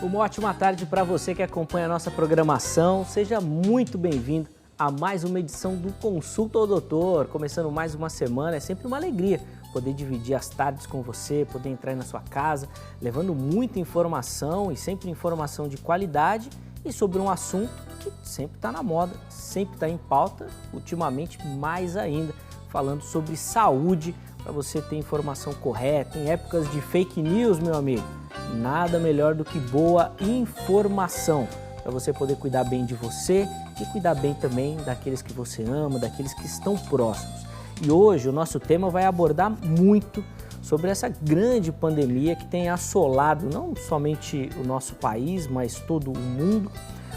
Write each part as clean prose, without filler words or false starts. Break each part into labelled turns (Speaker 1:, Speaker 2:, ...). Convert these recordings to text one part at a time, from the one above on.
Speaker 1: Uma ótima tarde para você que acompanha a nossa programação. Seja muito bem-vindo a mais uma edição do Consulta ao Doutor. Começando mais uma semana, é sempre uma alegria poder dividir as tardes com você, poder entrar na sua casa, levando muita informação e sempre informação de qualidade e sobre um assunto que sempre está na moda, sempre está em pauta, ultimamente mais ainda, falando sobre saúde, para você ter informação correta. Em épocas de fake news, meu amigo, nada melhor do que boa informação para você poder cuidar bem de você e cuidar bem também daqueles que você ama, daqueles que estão próximos. E hoje o nosso tema vai abordar muito sobre essa grande pandemia que tem assolado não somente o nosso país, mas todo o mundo.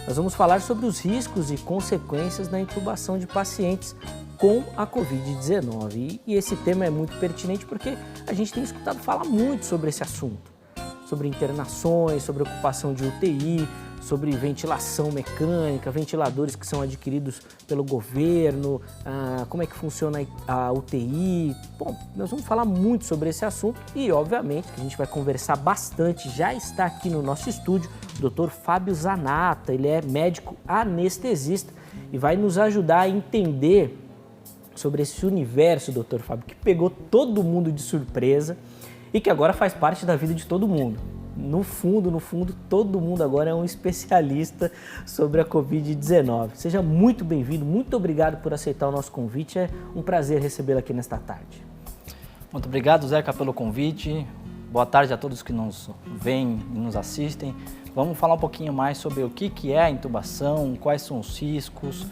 Speaker 1: Nós vamos falar sobre os riscos e consequências da intubação de pacientes com a Covid-19. E esse tema é muito pertinente porque a gente tem escutado falar muito sobre esse assunto, sobre internações, sobre ocupação de UTI, sobre ventilação mecânica, ventiladores que são adquiridos pelo governo, como é que funciona a UTI. Bom, nós vamos falar muito sobre esse assunto e, obviamente, que a gente vai conversar bastante. Já está aqui no nosso estúdio o Dr. Fábio Zanata, ele é médico anestesista e vai nos ajudar a entender sobre esse universo, Dr. Fábio, que pegou todo mundo de surpresa e que agora faz parte da vida de todo mundo. No fundo, todo mundo agora é um especialista sobre a Covid-19. Seja muito bem-vindo, muito obrigado por aceitar o nosso convite. É um prazer recebê-lo aqui nesta tarde.
Speaker 2: Muito obrigado, Zeca, pelo convite. Boa tarde a todos que nos veem e nos assistem. Vamos falar um pouquinho mais sobre o que é a intubação, quais são os riscos,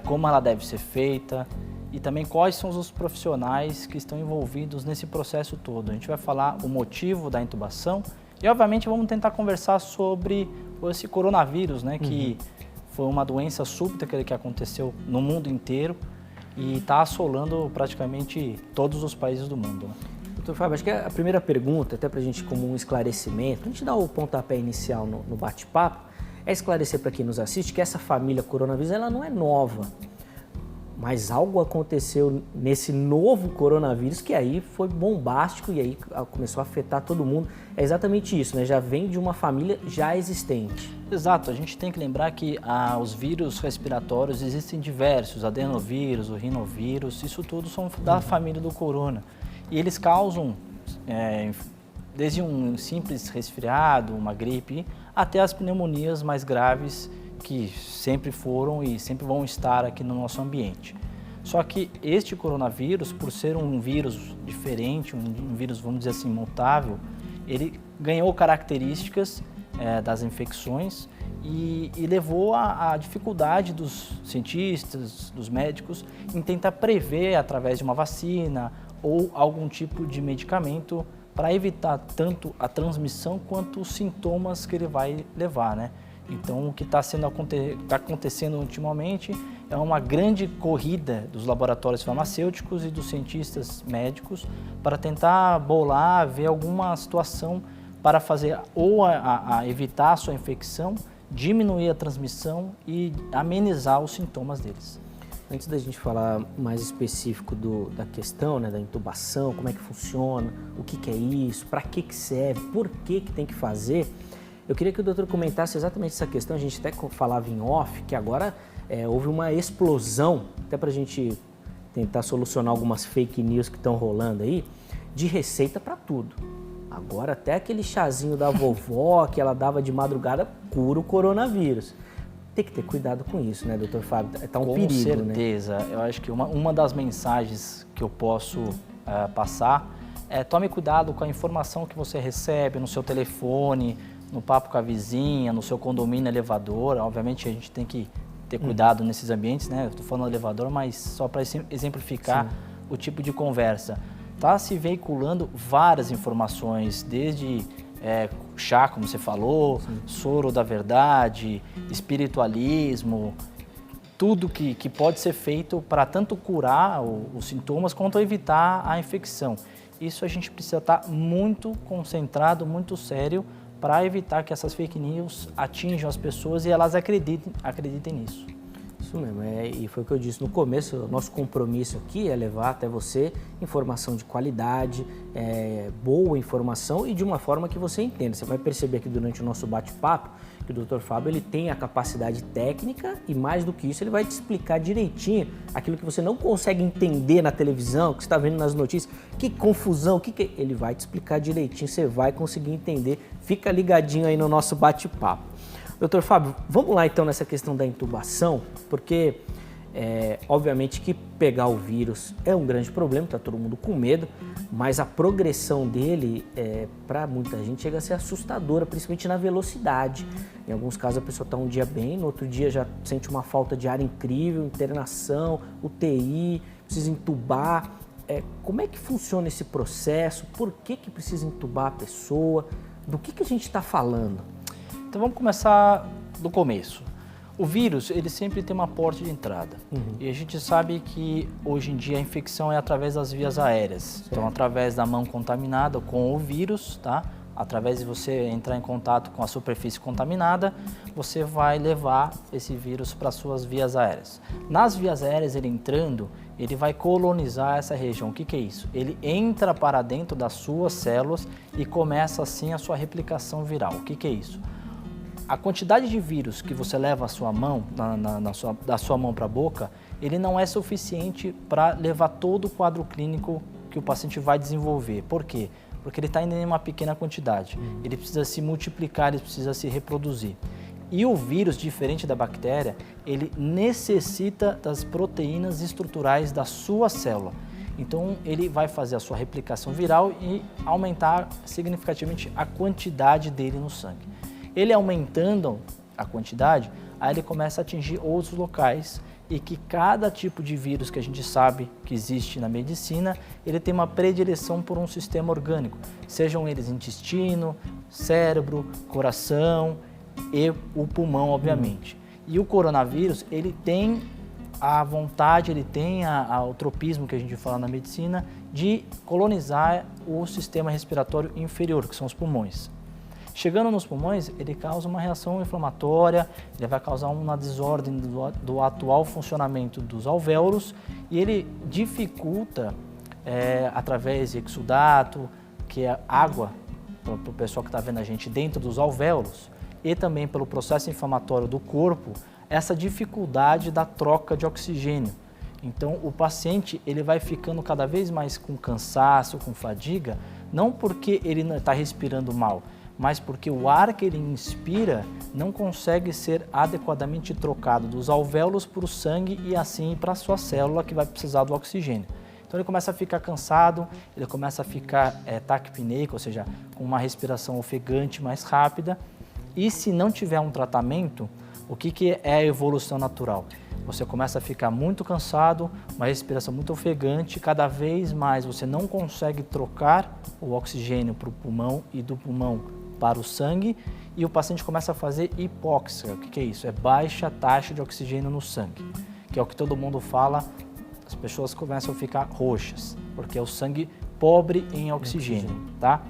Speaker 2: como ela deve ser feita e também quais são os profissionais que estão envolvidos nesse processo todo. A gente vai falar o motivo da intubação e, obviamente, vamos tentar conversar sobre esse coronavírus, né, que foi uma doença súbita que aconteceu no mundo inteiro e está assolando praticamente todos os países do mundo. Né?
Speaker 1: Doutor Fábio, acho que a primeira pergunta, até para a gente como um esclarecimento, a gente dá o pontapé inicial no bate-papo, é esclarecer para quem nos assiste que essa família coronavírus ela não é nova. Mas algo aconteceu nesse novo coronavírus que aí foi bombástico e aí começou a afetar todo mundo. É exatamente isso, né? Já vem de uma família já existente.
Speaker 2: Exato, a gente tem que lembrar que os vírus respiratórios existem diversos, adenovírus, o rinovírus, isso tudo são da família do corona. E eles causam, desde um simples resfriado, uma gripe, até as pneumonias mais graves, que sempre foram e sempre vão estar aqui no nosso ambiente. Só que este coronavírus, por ser um vírus diferente, um vírus, vamos dizer assim, mutável, ele ganhou características das infecções e levou à dificuldade dos cientistas, dos médicos, em tentar prever através de uma vacina ou algum tipo de medicamento para evitar tanto a transmissão quanto os sintomas que ele vai levar, né? Então, o que está acontecendo ultimamente é uma grande corrida dos laboratórios farmacêuticos e dos cientistas médicos para tentar bolar, ver alguma situação para fazer ou a evitar a sua infecção, diminuir a transmissão e amenizar os sintomas deles.
Speaker 1: Antes da gente falar mais específico da questão, né, da intubação, como é que funciona, o que é isso, para que serve, por que tem que fazer, eu queria que o doutor comentasse exatamente essa questão. A gente até falava em off que agora houve uma explosão, até para a gente tentar solucionar algumas fake news que estão rolando aí, de receita para tudo. Agora até aquele chazinho da vovó que ela dava de madrugada cura o coronavírus. Tem que ter cuidado com isso, né, doutor Fábio? Está um perigo, né?
Speaker 2: Com certeza. Eu acho que uma das mensagens que eu posso passar é tome cuidado com a informação que você recebe no seu telefone, no papo com a vizinha, no seu condomínio, elevador. Obviamente a gente tem que ter cuidado nesses ambientes, né? Eu estou falando elevador, mas só para exemplificar o tipo de conversa. Está se veiculando várias informações, desde chá, como você falou, soro da verdade, espiritualismo, tudo que pode ser feito para tanto curar os sintomas quanto evitar a infecção. Isso a gente precisa estar muito concentrado, muito sério, para evitar que essas fake news atinjam as pessoas e elas acreditem nisso.
Speaker 1: Isso mesmo, e foi o que eu disse no começo, o nosso compromisso aqui é levar até você informação de qualidade, boa informação e de uma forma que você entenda. Você vai perceber aqui durante o nosso bate-papo que o Dr. Fábio ele tem a capacidade técnica e mais do que isso ele vai te explicar direitinho aquilo que você não consegue entender na televisão, que você está vendo nas notícias, que confusão, ele vai te explicar direitinho, você vai conseguir entender, fica ligadinho aí no nosso bate-papo. Dr. Fábio, vamos lá então nessa questão da intubação, porque obviamente que pegar o vírus é um grande problema, está todo mundo com medo, mas a progressão dele, para muita gente, chega a ser assustadora, principalmente na velocidade. Em alguns casos a pessoa está um dia bem, no outro dia já sente uma falta de ar incrível, internação, UTI, precisa entubar. Como é que funciona esse processo? Por que precisa entubar a pessoa? Do que a gente está falando?
Speaker 2: Então vamos começar do começo. O vírus, ele sempre tem uma porta de entrada. E a gente sabe que hoje em dia a infecção é através das vias aéreas. Certo. Então, através da mão contaminada com o vírus, tá? Através de você entrar em contato com a superfície contaminada, você vai levar esse vírus para as suas vias aéreas. Nas vias aéreas, ele entrando, ele vai colonizar essa região. O que é isso? Ele entra para dentro das suas células e começa assim a sua replicação viral. O que é isso? A quantidade de vírus que você leva à sua mão, da sua mão para a boca, ele não é suficiente para levar todo o quadro clínico que o paciente vai desenvolver. Por quê? Porque ele está indo em uma pequena quantidade. Ele precisa se multiplicar, ele precisa se reproduzir. E o vírus, diferente da bactéria, ele necessita das proteínas estruturais da sua célula. Então, ele vai fazer a sua replicação viral e aumentar significativamente a quantidade dele no sangue. Ele aumentando a quantidade, aí ele começa a atingir outros locais e que cada tipo de vírus que a gente sabe que existe na medicina, ele tem uma predileção por um sistema orgânico, sejam eles intestino, cérebro, coração e o pulmão, obviamente. E o coronavírus, ele tem a vontade, ele tem o tropismo que a gente fala na medicina de colonizar o sistema respiratório inferior, que são os pulmões. Chegando nos pulmões, ele causa uma reação inflamatória, ele vai causar uma desordem do atual funcionamento dos alvéolos e ele dificulta, através de exudato, que é água, para o pessoal que está vendo a gente, dentro dos alvéolos, e também pelo processo inflamatório do corpo, essa dificuldade da troca de oxigênio. Então, o paciente ele vai ficando cada vez mais com cansaço, com fadiga, não porque ele está respirando mal, mas porque o ar que ele inspira não consegue ser adequadamente trocado dos alvéolos para o sangue e assim para a sua célula que vai precisar do oxigênio. Então ele começa a ficar cansado, ele começa a ficar taquipneico, ou seja, com uma respiração ofegante mais rápida. E se não tiver um tratamento, o que é a evolução natural? Você começa a ficar muito cansado, uma respiração muito ofegante, cada vez mais você não consegue trocar o oxigênio para o pulmão e do pulmão para o sangue e o paciente começa a fazer hipóxia. O que é isso? É baixa taxa de oxigênio no sangue, que é o que todo mundo fala, as pessoas começam a ficar roxas, porque é o sangue pobre em oxigênio, tá?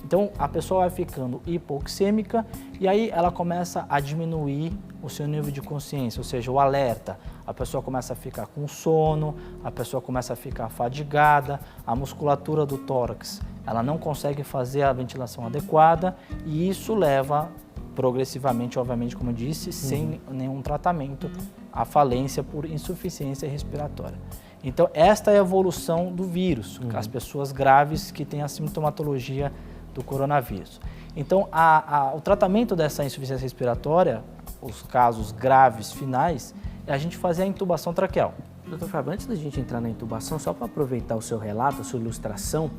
Speaker 2: Então a pessoa vai ficando hipoxêmica e aí ela começa a diminuir o seu nível de consciência, ou seja, o alerta. A pessoa começa a ficar com sono, a pessoa começa a ficar fadigada, a musculatura do tórax, ela não consegue fazer a ventilação adequada e isso leva progressivamente, obviamente, como eu disse, sem nenhum tratamento, à falência por insuficiência respiratória. Então, esta é a evolução do vírus, as pessoas graves que têm a sintomatologia do coronavírus. Então, o tratamento dessa insuficiência respiratória, os casos graves finais, é a gente fazer a intubação traqueal.
Speaker 1: Dr. Fábio, antes da gente entrar na intubação, só para aproveitar o seu relato, a sua ilustração,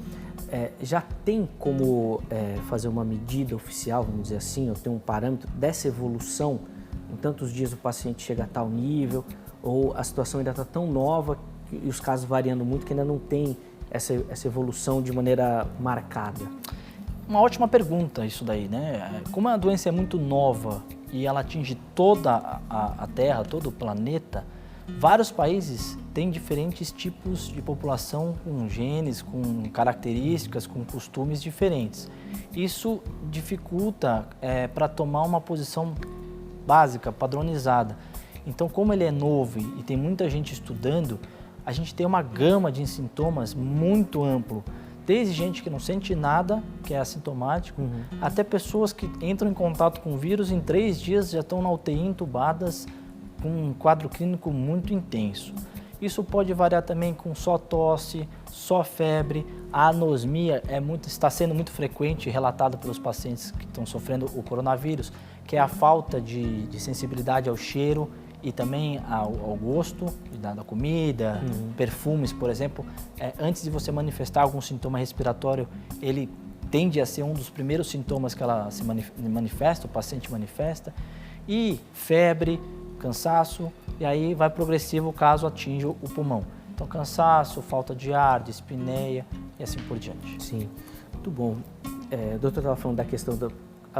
Speaker 1: já tem como fazer uma medida oficial, vamos dizer assim, ou ter um parâmetro dessa evolução? Em tantos dias o paciente chega a tal nível, ou a situação ainda está tão nova e os casos variando muito que ainda não tem essa evolução de maneira marcada?
Speaker 2: Uma ótima pergunta isso daí, né? Como a doença é muito nova e ela atinge toda a Terra, todo o planeta, vários países têm diferentes tipos de população com genes, com características, com costumes diferentes. Isso dificulta para tomar uma posição básica, padronizada. Então, como ele é novo e tem muita gente estudando, a gente tem uma gama de sintomas muito amplo. Desde gente que não sente nada, que é assintomático, até pessoas que entram em contato com o vírus em 3 dias já estão na UTI entubadas com um quadro clínico muito intenso. Isso pode variar também com só tosse, só febre. A anosmia está sendo muito frequente, relatada pelos pacientes que estão sofrendo o coronavírus, que é a falta de sensibilidade ao cheiro e também ao gosto da comida, perfumes, por exemplo. Antes de você manifestar algum sintoma respiratório, ele tende a ser um dos primeiros sintomas que ela se manifesta, o paciente manifesta. E febre, cansaço, e aí vai progressivo caso atinja o pulmão. Então, cansaço, falta de ar, dispneia e assim por diante.
Speaker 1: Sim, muito bom. O doutor estava falando da questão da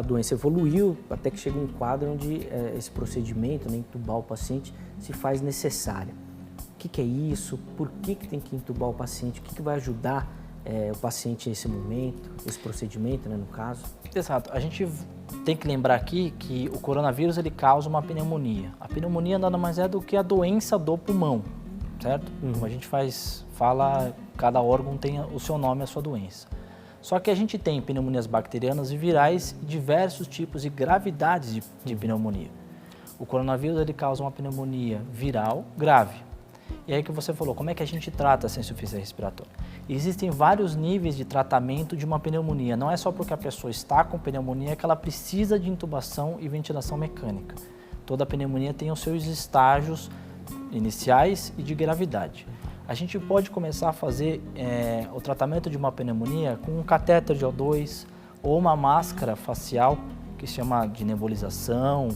Speaker 1: doença evoluiu até que chega um quadro onde esse procedimento, né, entubar o paciente, se faz necessário. O que é isso? Por que tem que entubar o paciente? O que vai ajudar o paciente nesse momento, esse procedimento, né, no caso?
Speaker 2: Exato. A gente tem que lembrar aqui que o coronavírus ele causa uma pneumonia. A pneumonia nada mais é do que a doença do pulmão, certo? Como a gente fala, cada órgão tem o seu nome, a sua doença. Só que a gente tem pneumonias bacterianas e virais e diversos tipos e gravidades de pneumonia. O coronavírus ele causa uma pneumonia viral grave. E aí que você falou, como é que a gente trata essa insuficiência respiratória? Existem vários níveis de tratamento de uma pneumonia. Não é só porque a pessoa está com pneumonia que ela precisa de intubação e ventilação mecânica. Toda pneumonia tem os seus estágios iniciais e de gravidade. A gente pode começar a fazer o tratamento de uma pneumonia com um catéter de O2 ou uma máscara facial que se chama de nebulização,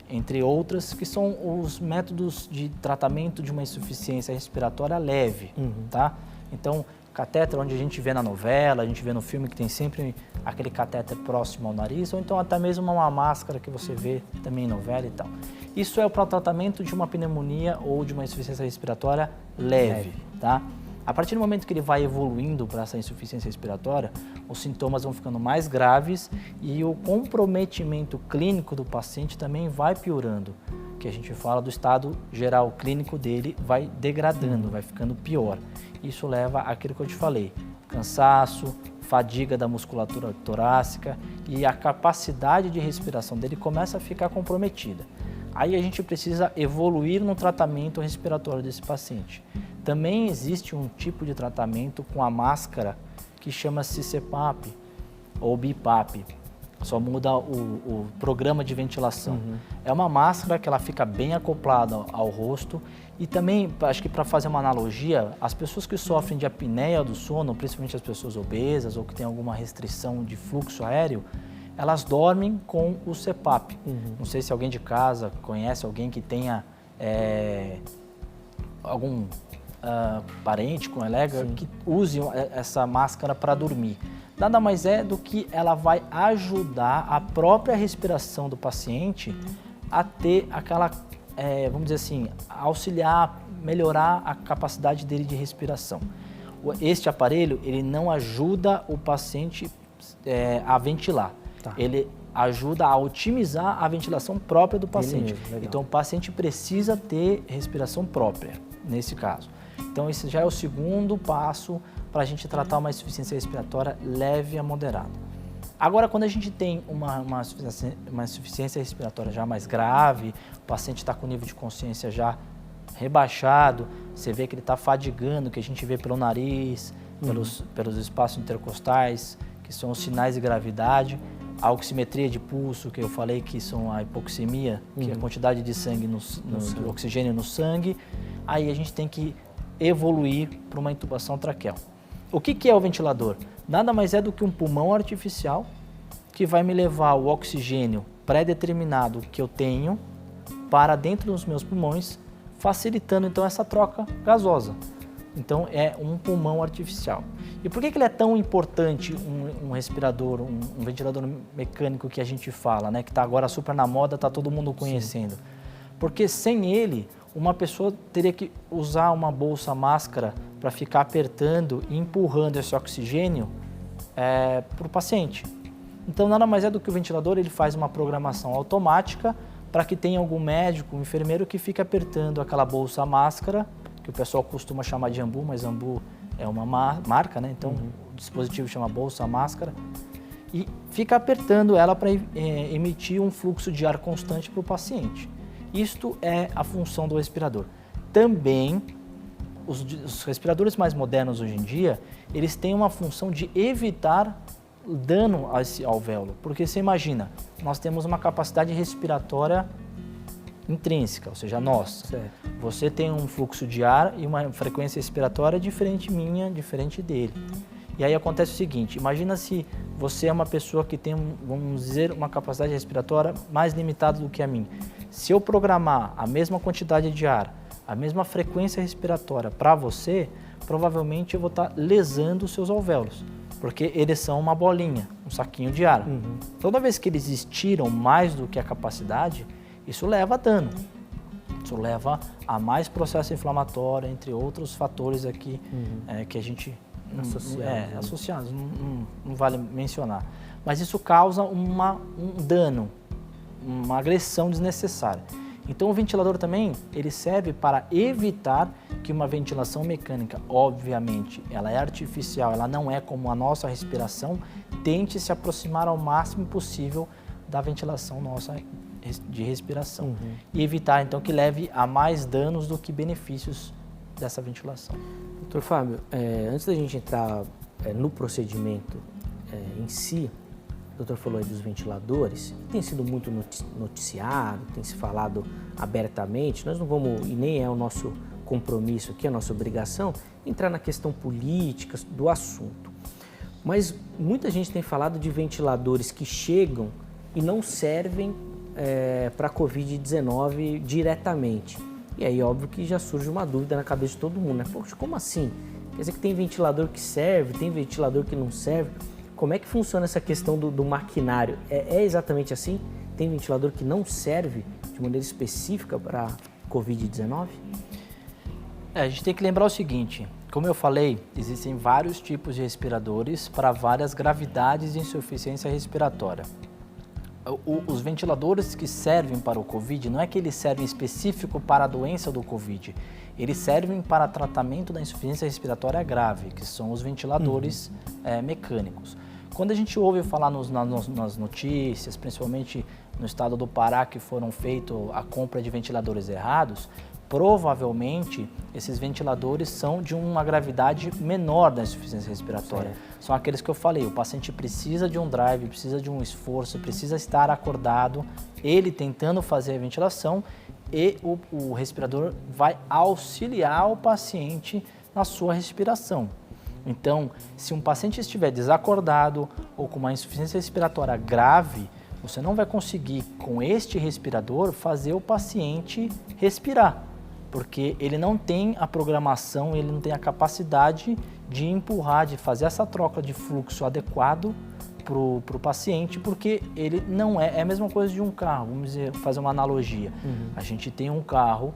Speaker 2: entre outras, que são os métodos de tratamento de uma insuficiência respiratória leve, tá? Então, catéter, onde a gente vê na novela, a gente vê no filme que tem sempre aquele catéter próximo ao nariz, ou então até mesmo uma máscara que você vê também em novela e tal. Isso é para o tratamento de uma pneumonia ou de uma insuficiência respiratória leve, tá? A partir do momento que ele vai evoluindo para essa insuficiência respiratória, os sintomas vão ficando mais graves e o comprometimento clínico do paciente também vai piorando, que a gente fala do estado geral clínico dele vai degradando, vai ficando pior. Isso leva àquilo que eu te falei, cansaço, fadiga da musculatura torácica e a capacidade de respiração dele começa a ficar comprometida. Aí a gente precisa evoluir no tratamento respiratório desse paciente. Também existe um tipo de tratamento com a máscara que chama-se CPAP ou BiPAP. Só muda o programa de ventilação. É uma máscara que ela fica bem acoplada ao rosto e também, acho que para fazer uma analogia, as pessoas que sofrem de apneia do sono, principalmente as pessoas obesas ou que têm alguma restrição de fluxo aéreo, elas dormem com o CPAP. Não sei se alguém de casa conhece alguém que tenha algum parente, colega, que use essa máscara para dormir. Nada mais é do que ela vai ajudar a própria respiração do paciente a ter aquela, vamos dizer assim, auxiliar, melhorar a capacidade dele de respiração. Este aparelho, ele não ajuda o paciente a ventilar. Tá. Ele ajuda a otimizar a ventilação própria do paciente. Então, o paciente precisa ter respiração própria, nesse caso. Então, esse já é o segundo passo para a gente tratar uma insuficiência respiratória leve a moderada. Agora, quando a gente tem uma insuficiência respiratória já mais grave, o paciente está com o nível de consciência já rebaixado, você vê que ele está fadigando, que a gente vê pelo nariz, pelos espaços intercostais, que são os sinais de gravidade, a oximetria de pulso, que eu falei que são a hipoxemia, que é a quantidade de sangue de oxigênio no sangue, aí a gente tem que evoluir para uma intubação traqueal. O que é o ventilador? Nada mais é do que um pulmão artificial que vai me levar o oxigênio pré-determinado que eu tenho para dentro dos meus pulmões, facilitando então essa troca gasosa. Então é um pulmão artificial. E por que ele é tão importante, um respirador, um ventilador mecânico que a gente fala, né, que está agora super na moda, está todo mundo conhecendo? Sim. Porque sem ele, uma pessoa teria que usar uma bolsa máscara para ficar apertando e empurrando esse oxigênio para o paciente. Então nada mais é do que o ventilador, ele faz uma programação automática para que tenha algum médico, um enfermeiro que fique apertando aquela bolsa máscara, que o pessoal costuma chamar de ambu, mas ambu é uma marca, né? Então o dispositivo chama bolsa máscara, e fica apertando ela para emitir um fluxo de ar constante para o paciente. Isto é a função do respirador. Também, os respiradores mais modernos hoje em dia, eles têm uma função de evitar dano a esse alvéolo. Porque você imagina, nós temos uma capacidade respiratória intrínseca, ou seja, nossa.
Speaker 1: Certo.
Speaker 2: Você tem um fluxo de ar e uma frequência respiratória diferente minha, diferente dele. E aí acontece o seguinte, imagina se você é uma pessoa que tem, vamos dizer, uma capacidade respiratória mais limitada do que a minha. Se eu programar a mesma quantidade de ar, a mesma frequência respiratória para você, provavelmente eu vou estar lesando os seus alvéolos, porque eles são uma bolinha, um saquinho de ar. Toda vez que eles estiram mais do que a capacidade, isso leva a dano. Isso leva a mais processo inflamatório, entre outros fatores aqui que a gente... associados, não vale mencionar. Mas isso causa um dano, uma agressão desnecessária. Então o ventilador também, ele serve para evitar que uma ventilação mecânica, obviamente, ela é artificial, ela não é como a nossa respiração, tente se aproximar ao máximo possível da ventilação nossa de respiração. E evitar, então, que leve a mais danos do que benefícios dessa ventilação.
Speaker 1: Doutor Fábio, antes da gente entrar no procedimento em si, o doutor falou aí dos ventiladores, tem sido muito noticiado, tem se falado abertamente, nós não vamos, e nem é o nosso compromisso aqui, a nossa obrigação, entrar na questão política do assunto. Mas muita gente tem falado de ventiladores que chegam e não servem para a Covid-19 diretamente. E aí, óbvio que já surge uma dúvida na cabeça de todo mundo, né? Poxa, como assim? Quer dizer que tem ventilador que serve, tem ventilador que não serve? Como é que funciona essa questão do maquinário? É exatamente assim? Tem ventilador que não serve de maneira específica para a Covid-19?
Speaker 2: A gente tem que lembrar o seguinte, como eu falei, existem vários tipos de respiradores para várias gravidades de insuficiência respiratória. Os ventiladores que servem para o Covid, não é que eles servem específico para a doença do Covid, eles servem para tratamento da insuficiência respiratória grave, que são os ventiladores mecânicos. Quando a gente ouve falar nas notícias, principalmente no estado do Pará, que foram feitos a compra de ventiladores errados, provavelmente esses ventiladores são de uma gravidade menor da insuficiência respiratória. Certo. São aqueles que eu falei, o paciente precisa de um drive, precisa de um esforço, precisa estar acordado, ele tentando fazer a ventilação e o respirador vai auxiliar o paciente na sua respiração. Então, se um paciente estiver desacordado ou com uma insuficiência respiratória grave, você não vai conseguir, com este respirador, fazer o paciente respirar, porque ele não tem a programação, ele não tem a capacidade de empurrar, de fazer essa troca de fluxo adequado para o paciente, porque ele não é a mesma coisa de um carro, vamos dizer, fazer uma analogia. A gente tem um carro,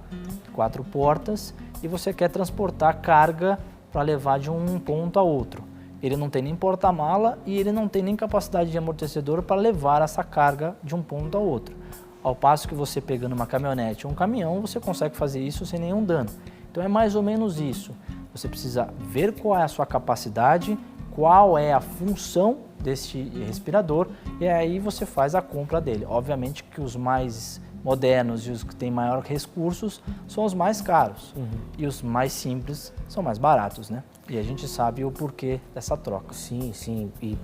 Speaker 2: 4 portas, e você quer transportar carga para levar de um ponto a outro. Ele não tem nem porta-mala e ele não tem nem capacidade de amortecedor para levar essa carga de um ponto a outro. Ao passo que você pegando uma caminhonete ou um caminhão, você consegue fazer isso sem nenhum dano. Então é mais ou menos isso. Você precisa ver qual é a sua capacidade, qual é a função deste respirador e aí você faz a compra dele. Obviamente que os mais modernos e os que têm maiores recursos são os mais caros e os mais simples são mais baratos, né? E a gente sabe o porquê dessa troca.
Speaker 1: Sim, sim. E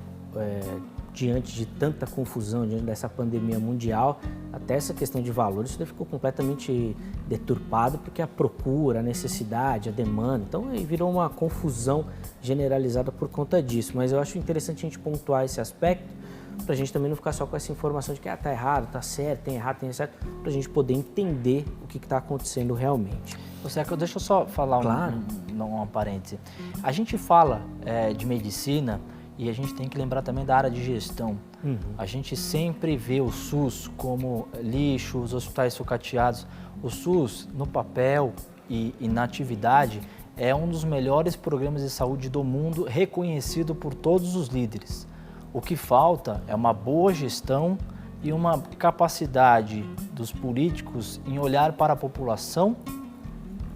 Speaker 1: diante de tanta confusão, diante dessa pandemia mundial, até essa questão de valores, isso ficou completamente deturpado, porque a procura, a necessidade, a demanda, então aí virou uma confusão generalizada por conta disso. Mas eu acho interessante a gente pontuar esse aspecto, para a gente também não ficar só com essa informação de que tá errado, tá certo, tem errado, tem certo, para a gente poder entender o que está acontecendo realmente.
Speaker 2: Deixa eu só falar uma parêntese. A gente fala de medicina e a gente tem que lembrar também da área de gestão. A gente sempre vê o SUS como lixo, os hospitais sucateados. O SUS, no papel e na atividade, é um dos melhores programas de saúde do mundo, reconhecido por todos os líderes. O que falta é uma boa gestão, e uma capacidade dos políticos em olhar para a população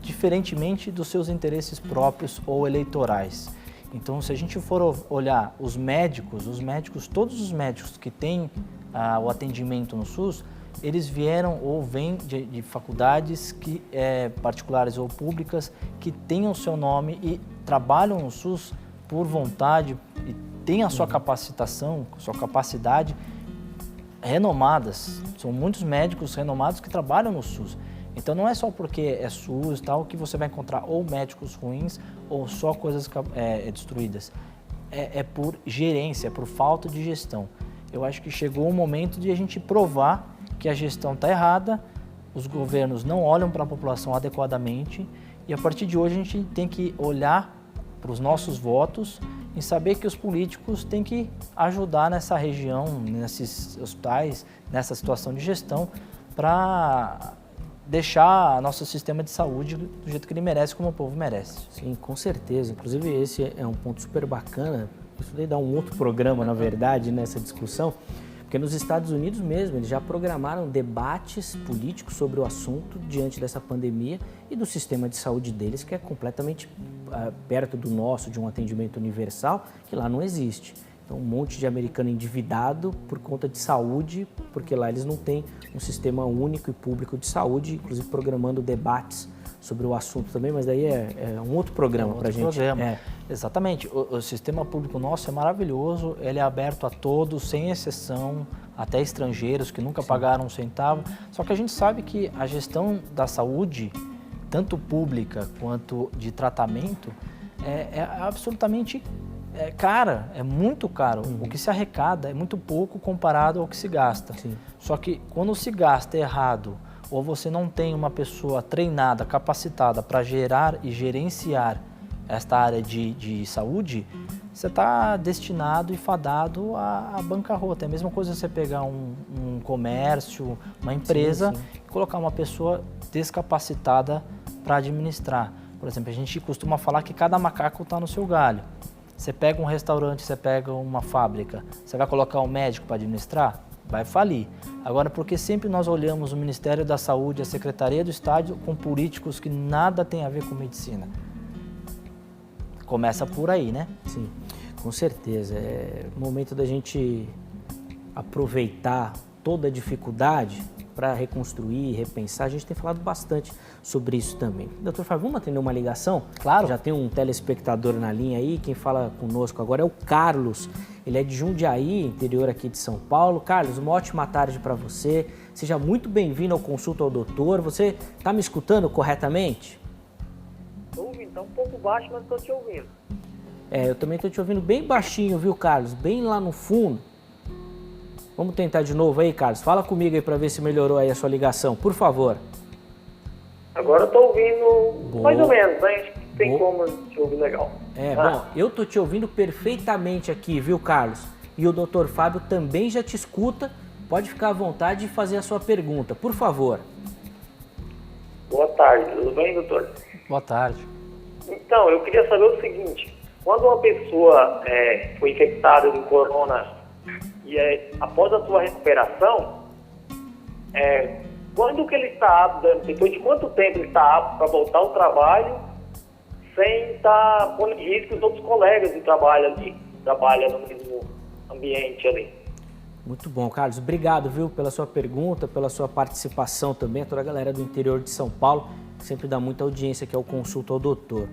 Speaker 2: diferentemente dos seus interesses próprios ou eleitorais. Então, se a gente for olhar os médicos, todos os médicos que têm o atendimento no SUS, eles vieram ou vêm de faculdades particulares ou públicas que têm o seu nome e trabalham no SUS por vontade e têm a sua capacitação, sua capacidade renomadas. São muitos médicos renomados que trabalham no SUS. Então não é só porque é SUS e tal que você vai encontrar ou médicos ruins ou só coisas destruídas. É por gerência, é por falta de gestão. Eu acho que chegou o momento de a gente provar que a gestão está errada, os governos não olham para a população adequadamente e a partir de hoje a gente tem que olhar para os nossos votos e saber que os políticos têm que ajudar nessa região, nesses hospitais, nessa situação de gestão para deixar nosso sistema de saúde do jeito que ele merece, como o povo merece.
Speaker 1: Sim, com certeza. Inclusive esse é um ponto super bacana. Isso daí dá um outro programa, na verdade, nessa discussão. Porque nos Estados Unidos mesmo, eles já programaram debates políticos sobre o assunto diante dessa pandemia e do sistema de saúde deles, que é completamente perto do nosso, de um atendimento universal, que lá não existe. Então, um monte de americano endividado por conta de saúde, porque lá eles não têm um sistema único e público de saúde, inclusive programando debates sobre o assunto também, mas daí é um outro programa para a gente.
Speaker 2: Exatamente. O sistema público nosso é maravilhoso, ele é aberto a todos, sem exceção, até estrangeiros que nunca pagaram um centavo. Só que a gente sabe que a gestão da saúde, tanto pública quanto de tratamento, é absolutamente cara, é muito caro. O que se arrecada é muito pouco comparado ao que se gasta. Sim. Só que quando se gasta errado, ou você não tem uma pessoa treinada, capacitada para gerar e gerenciar esta área de saúde, você está destinado e fadado à bancarrota. É a mesma coisa você pegar um comércio, uma empresa, e colocar uma pessoa descapacitada para administrar. Por exemplo, a gente costuma falar que cada macaco está no seu galho. Você pega um restaurante, você pega uma fábrica, você vai colocar um médico para administrar? Vai falir. Agora, porque sempre nós olhamos o Ministério da Saúde, a Secretaria do Estado com políticos que nada tem a ver com medicina? Começa por aí, né?
Speaker 1: Sim, com certeza. É momento da gente aproveitar toda a dificuldade para reconstruir, repensar. A gente tem falado bastante sobre isso também. Doutor Fábio, vamos atender uma ligação?
Speaker 2: Claro.
Speaker 1: Já tem um telespectador na linha aí. Quem fala conosco agora é o Carlos. Ele é de Jundiaí, interior aqui de São Paulo. Carlos, uma ótima tarde para você. Seja muito bem-vindo ao Consulta ao Doutor. Você está me escutando corretamente?
Speaker 3: Estou ouvindo, está um pouco baixo, mas estou te ouvindo.
Speaker 1: Eu também estou te ouvindo bem baixinho, viu, Carlos? Bem lá no fundo. Vamos tentar de novo aí, Carlos. Fala comigo aí para ver se melhorou aí a sua ligação, por favor.
Speaker 3: Agora eu estou ouvindo mais ou menos, né? Acho que tem como te ouvir legal.
Speaker 1: Bom, eu tô te ouvindo perfeitamente aqui, viu, Carlos? E o Dr. Fábio também já te escuta. Pode ficar à vontade de fazer a sua pergunta, por favor.
Speaker 3: Boa tarde, tudo bem, doutor?
Speaker 2: Boa tarde.
Speaker 3: Então, eu queria saber o seguinte. Quando uma pessoa foi infectada do corona e após a sua recuperação, quando que ele está apto, depois de quanto tempo ele está apto para voltar ao trabalho sem estar pondo em risco os outros colegas de trabalho ali, trabalham no mesmo ambiente ali?
Speaker 1: Muito bom, Carlos. Obrigado, viu, pela sua pergunta, pela sua participação também, a toda a galera do interior de São Paulo, que sempre dá muita audiência aqui ao Consulta ao Doutor.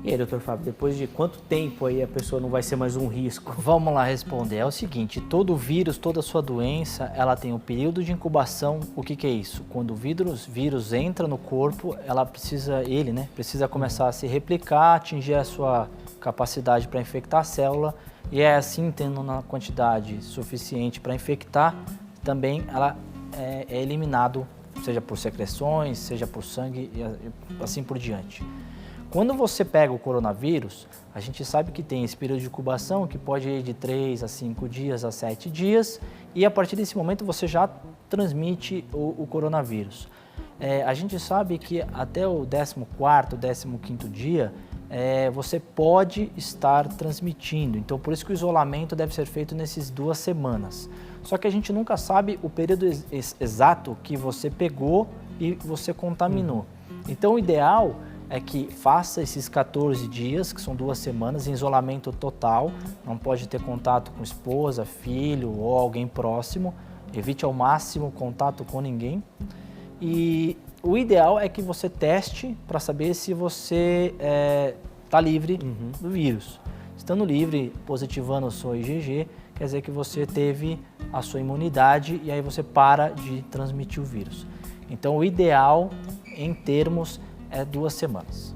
Speaker 1: E aí, doutor Fábio, depois de quanto tempo aí a pessoa não vai ser mais um risco?
Speaker 2: Vamos lá responder. É o seguinte, todo vírus, toda sua doença, ela tem um período de incubação. O que é isso? Quando o vírus entra no corpo, ele precisa começar a se replicar, atingir a sua capacidade para infectar a célula, e é assim, tendo uma quantidade suficiente para infectar, também ela é eliminado, seja por secreções, seja por sangue e assim por diante. Quando você pega o coronavírus, a gente sabe que tem esse período de incubação que pode ir de 3 a 5 dias a 7 dias e a partir desse momento você já transmite o coronavírus. A gente sabe que até o 14º, 15º dia você pode estar transmitindo, então por isso que o isolamento deve ser feito nessas 2 semanas. Só que a gente nunca sabe o período exato que você pegou e você contaminou. Então o ideal é que faça esses 14 dias, que são 2 semanas, em isolamento total, não pode ter contato com esposa, filho ou alguém próximo, evite ao máximo contato com ninguém. E o ideal é que você teste para saber se você está livre do vírus. Estando livre, positivando o seu IgG, quer dizer que você teve a sua imunidade e aí você para de transmitir o vírus. Então o ideal em termos é 2 semanas.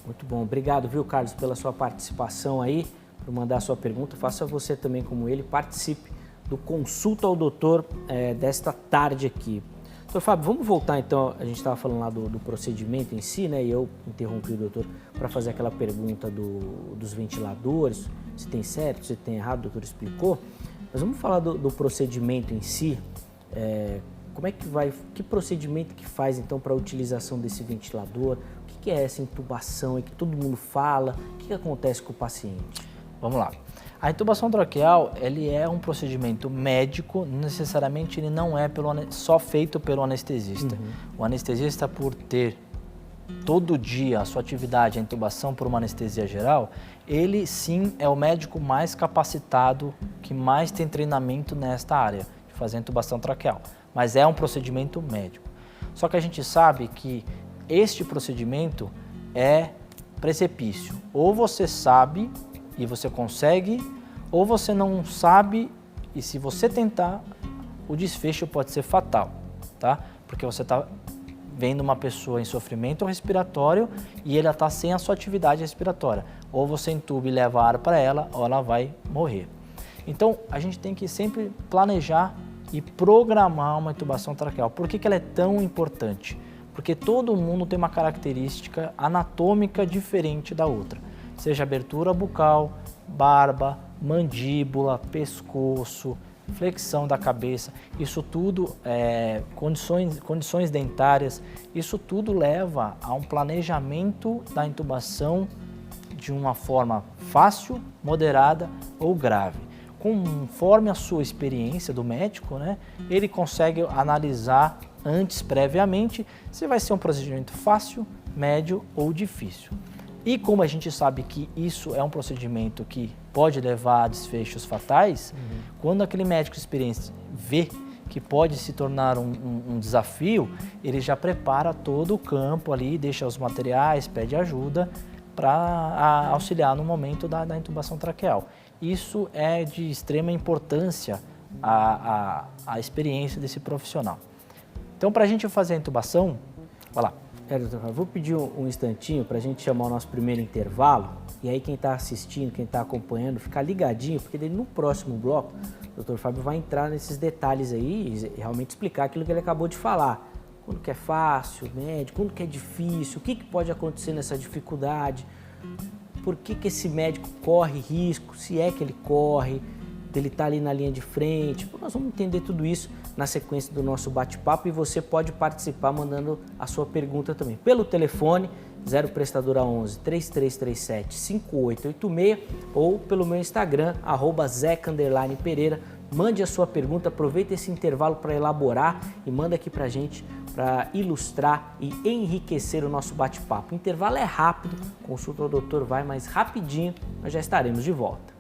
Speaker 1: Muito bom. Obrigado, viu, Carlos, pela sua participação aí, por mandar a sua pergunta. Faça você também como ele, participe do Consulta ao Doutor desta tarde aqui. Doutor Fábio, vamos voltar então, a gente estava falando lá do procedimento em si, né, e eu interrompi o doutor para fazer aquela pergunta dos ventiladores, se tem certo, se tem errado, o doutor explicou. Mas vamos falar do procedimento em si. Como é que vai, que procedimento que faz então para a utilização desse ventilador? O que é essa intubação aí que todo mundo fala? O que acontece com o paciente?
Speaker 2: Vamos lá. A intubação traqueal, ele é um procedimento médico, necessariamente ele não é só feito pelo anestesista. O anestesista, por ter todo dia a sua atividade, a intubação por uma anestesia geral, ele sim é o médico mais capacitado, que mais tem treinamento nesta área, de fazer a intubação traqueal. Mas é um procedimento médico. Só que a gente sabe que este procedimento é precipício. Ou você sabe e você consegue, ou você não sabe e se você tentar, o desfecho pode ser fatal, tá? Porque você está vendo uma pessoa em sofrimento respiratório e ela está sem a sua atividade respiratória. Ou você entuba e leva ar para ela, ou ela vai morrer. Então, a gente tem que sempre planejar e programar uma intubação traqueal. Por que ela é tão importante? Porque todo mundo tem uma característica anatômica diferente da outra. Seja abertura bucal, barba, mandíbula, pescoço, flexão da cabeça, isso tudo, condições dentárias, isso tudo leva a um planejamento da intubação de uma forma fácil, moderada ou grave. Conforme a sua experiência do médico, né, ele consegue analisar antes, previamente, se vai ser um procedimento fácil, médio ou difícil. E como a gente sabe que isso é um procedimento que pode levar a desfechos fatais, quando aquele médico experiente vê que pode se tornar um desafio, ele já prepara todo o campo ali, deixa os materiais, pede ajuda para auxiliar no momento da intubação traqueal. Isso é de extrema importância a experiência desse profissional. Então, para a gente fazer a intubação, vai lá.
Speaker 1: Doutor, vou pedir um instantinho para a gente chamar o nosso primeiro intervalo e aí quem está assistindo, quem está acompanhando, ficar ligadinho, porque no próximo bloco o Dr. Fábio vai entrar nesses detalhes aí e realmente explicar aquilo que ele acabou de falar. Quando que é fácil, médio, quando que é difícil, o que pode acontecer nessa dificuldade, por que esse médico corre risco, se é que ele corre, dele estar ali na linha de frente. Nós vamos entender tudo isso na sequência do nosso bate-papo e você pode participar mandando a sua pergunta também pelo telefone 0 prestadora 11 3337 5886 ou pelo meu Instagram @zeca_pereira. Mande a sua pergunta, aproveita esse intervalo para elaborar e manda aqui para a gente para ilustrar e enriquecer o nosso bate-papo. O intervalo é rápido, consulta ao doutor vai mais rapidinho, nós já estaremos de volta.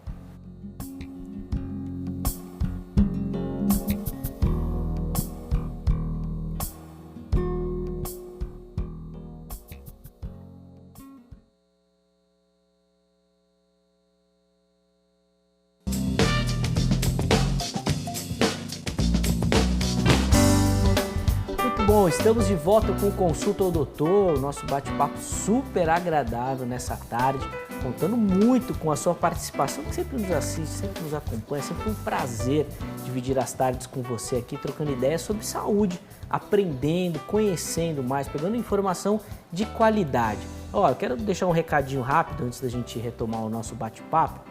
Speaker 1: Bom, estamos de volta com o Consulta ao Doutor, o nosso bate-papo super agradável nessa tarde, contando muito com a sua participação, que sempre nos assiste, sempre nos acompanha, sempre um prazer dividir as tardes com você aqui, trocando ideias sobre saúde, aprendendo, conhecendo mais, pegando informação de qualidade. Ó, eu quero deixar um recadinho rápido antes da gente retomar o nosso bate-papo,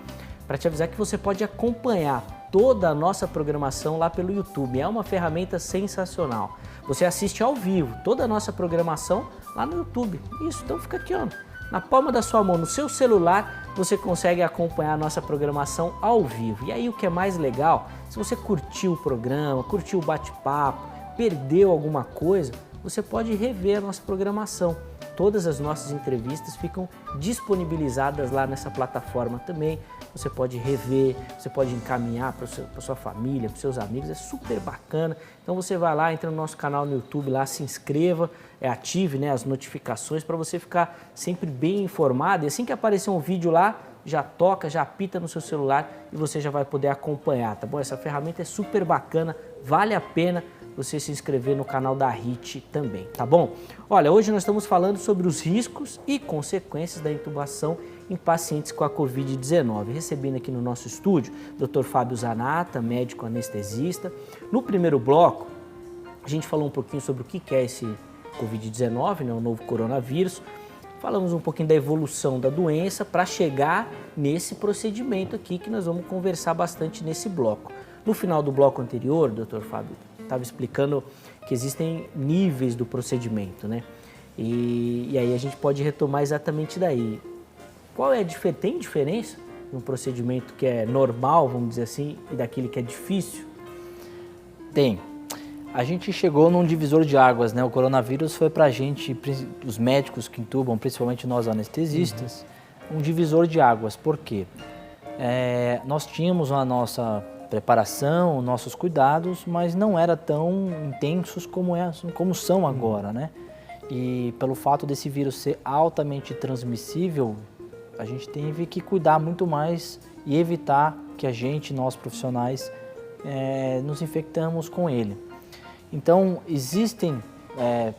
Speaker 1: para te avisar que você pode acompanhar toda a nossa programação lá pelo YouTube. É uma ferramenta sensacional. Você assiste ao vivo toda a nossa programação lá no YouTube. Isso, então fica aqui, ó, na palma da sua mão, no seu celular, você consegue acompanhar a nossa programação ao vivo. E aí o que é mais legal, se você curtiu o programa, curtiu o bate-papo, perdeu alguma coisa, você pode rever a nossa programação. Todas as nossas entrevistas ficam disponibilizadas lá nessa plataforma também. Você pode rever, você pode encaminhar para a sua família, para os seus amigos, é super bacana. Então você vai lá, entra no nosso canal no YouTube, lá se inscreva, ative, né, as notificações para você ficar sempre bem informado. E assim que aparecer um vídeo lá, já toca, já apita no seu celular e você já vai poder acompanhar, tá bom? Essa ferramenta é super bacana, vale a pena você se inscrever no canal da HIT também, tá bom? Olha, hoje nós estamos falando sobre os riscos e consequências da intubação em pacientes com a Covid-19. Recebendo aqui no nosso estúdio o Dr. Fábio Zanata, médico anestesista. No primeiro bloco, a gente falou um pouquinho sobre o que é esse Covid-19, né, o novo coronavírus. Falamos um pouquinho da evolução da doença para chegar nesse procedimento aqui que nós vamos conversar bastante nesse bloco. No final do bloco anterior, Dr. Fábio estava explicando que existem níveis do procedimento, né? E aí a gente pode retomar exatamente daí. Tem diferença no procedimento que é normal, vamos dizer assim, e daquele que é difícil?
Speaker 2: Tem. A gente chegou num divisor de águas, né? O coronavírus foi pra gente, os médicos que intubam, principalmente nós anestesistas, um divisor de águas. Por quê? Nós tínhamos a nossa preparação, nossos cuidados, mas não era tão intensos como são agora, né? E pelo fato desse vírus ser altamente transmissível, a gente teve que cuidar muito mais e evitar que nós profissionais, nos infectamos com ele. Então, existem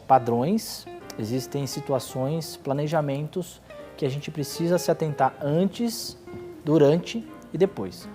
Speaker 2: padrões, existem situações, planejamentos que a gente precisa se atentar antes, durante e depois.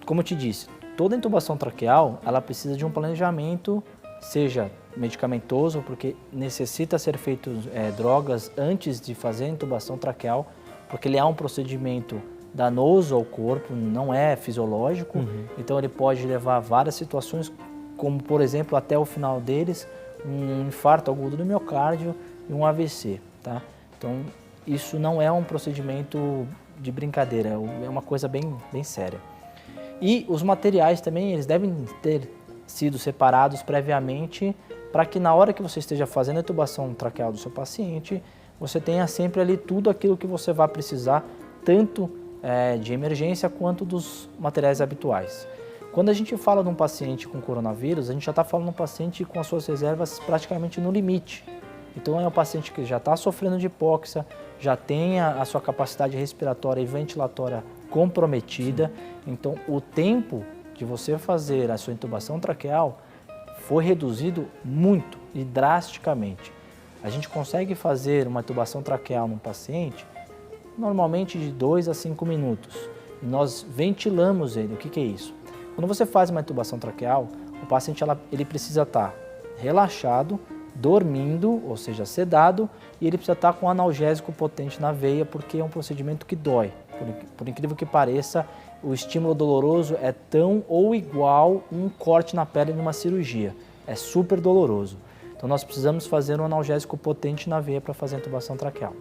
Speaker 2: Como eu te disse, toda intubação traqueal, ela precisa de um planejamento, seja medicamentoso, porque necessita ser feito drogas antes de fazer a intubação traqueal, porque ele é um procedimento danoso ao corpo, não é fisiológico, então ele pode levar a várias situações, como por exemplo, até o final deles, um infarto agudo do miocárdio e um AVC, tá? Então, isso não é um procedimento de brincadeira, é uma coisa bem séria. E os materiais também, eles devem ter sido separados previamente para que na hora que você esteja fazendo a intubação traqueal do seu paciente, você tenha sempre ali tudo aquilo que você vai precisar, tanto de emergência quanto dos materiais habituais. Quando a gente fala de um paciente com coronavírus, a gente já está falando de um paciente com as suas reservas praticamente no limite. Então é um paciente que já está sofrendo de hipóxia, já tem a sua capacidade respiratória e ventilatória comprometida. Então o tempo de você fazer a sua intubação traqueal foi reduzido muito e drasticamente. A gente consegue fazer uma intubação traqueal num paciente normalmente de 2 a 5 minutos. E nós ventilamos ele. O que é isso? Quando você faz uma intubação traqueal, o paciente ele precisa estar relaxado, dormindo, ou seja, sedado, e ele precisa estar com um analgésico potente na veia, porque é um procedimento que dói. Por incrível que pareça, o estímulo doloroso é tão ou igual um corte na pele numa cirurgia. É super doloroso. Então nós precisamos fazer um analgésico potente na veia para fazer a intubação traqueal.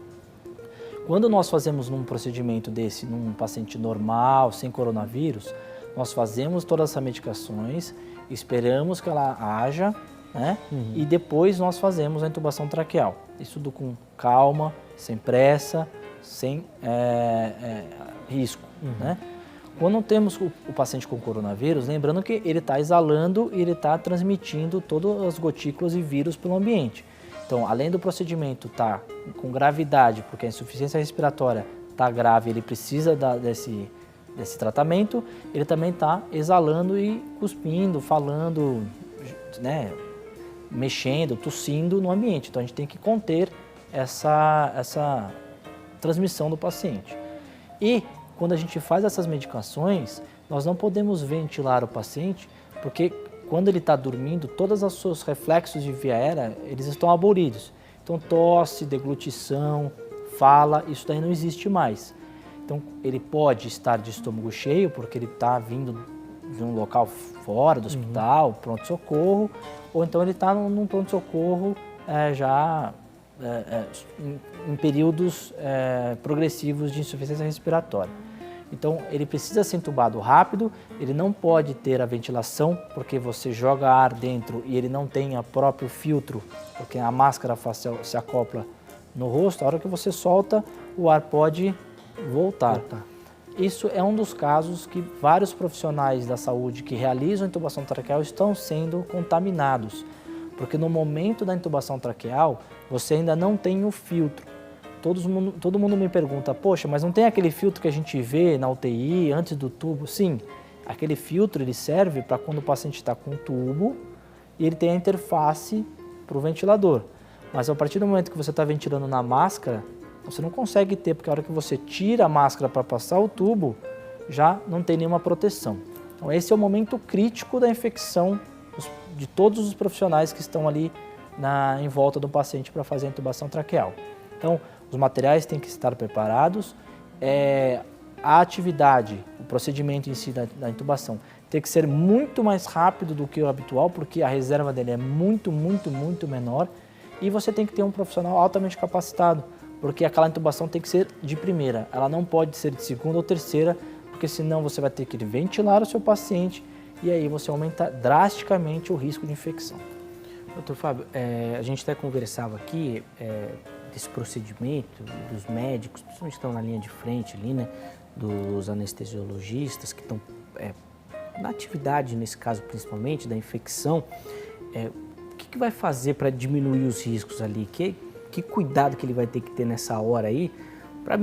Speaker 2: Quando nós fazemos um procedimento desse num paciente normal, sem coronavírus, nós fazemos todas essas medicações, esperamos que ela haja, né? E depois nós fazemos a intubação traqueal. Isso tudo com calma, sem pressa, sem risco, né? Quando temos o paciente com coronavírus, lembrando que ele está exalando e ele está transmitindo todas as gotículas e vírus pelo ambiente. Então, além do procedimento estar com gravidade, porque a insuficiência respiratória está grave, ele precisa desse tratamento, ele também está exalando e cuspindo, falando, né, mexendo, tossindo no ambiente. Então, a gente tem que conter essa transmissão do paciente. E quando a gente faz essas medicações, nós não podemos ventilar o paciente, porque quando ele está dormindo, todos os seus reflexos de via aérea, eles estão abolidos. Então, tosse, deglutição, fala, isso daí não existe mais. Então, ele pode estar de estômago cheio, porque ele está vindo de um local fora do hospital, pronto-socorro, ou então ele está num pronto-socorro já em períodos progressivos de insuficiência respiratória. Então, ele precisa ser entubado rápido, ele não pode ter a ventilação, porque você joga ar dentro e ele não tem o próprio filtro, porque a máscara facial se acopla no rosto, a hora que você solta, o ar pode voltar. Isso é um dos casos que vários profissionais da saúde que realizam a intubação traqueal estão sendo contaminados, porque no momento da intubação traqueal, você ainda não tem o filtro. Todo mundo me pergunta, poxa, mas não tem aquele filtro que a gente vê na UTI antes do tubo? Sim, aquele filtro ele serve para quando o paciente está com o tubo e ele tem a interface para o ventilador. Mas a partir do momento que você está ventilando na máscara, você não consegue ter, porque a hora que você tira a máscara para passar o tubo, já não tem nenhuma proteção. Então esse é o momento crítico da infecção de todos os profissionais que estão ali em volta do paciente para fazer a intubação traqueal. Então, os materiais têm que estar preparados, a atividade, o procedimento em si da intubação tem que ser muito mais rápido do que o habitual, porque a reserva dele é muito menor, e você tem que ter um profissional altamente capacitado, porque aquela intubação tem que ser de primeira, ela não pode ser de segunda ou terceira, porque senão você vai ter que ventilar o seu paciente e aí você aumenta drasticamente o risco de infecção.
Speaker 1: Doutor Fábio, a gente até conversava aqui desse procedimento dos médicos, principalmente estão na linha de frente ali, né, dos anestesiologistas que estão na atividade, nesse caso principalmente, da infecção. O que vai fazer para diminuir os riscos ali? Que cuidado que ele vai ter que ter nessa hora aí para,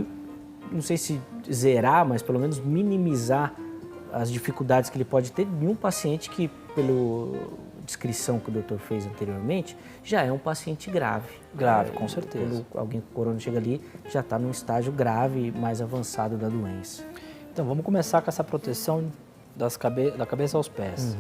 Speaker 1: não sei se zerar, mas pelo menos minimizar as dificuldades que ele pode ter de um paciente que, pela descrição que o doutor fez anteriormente, já é um paciente grave.
Speaker 2: Grave, com certeza.
Speaker 1: Quando alguém com corona chega ali, já está num estágio grave, mais avançado da doença.
Speaker 2: Então, vamos começar com essa proteção da cabeça aos pés.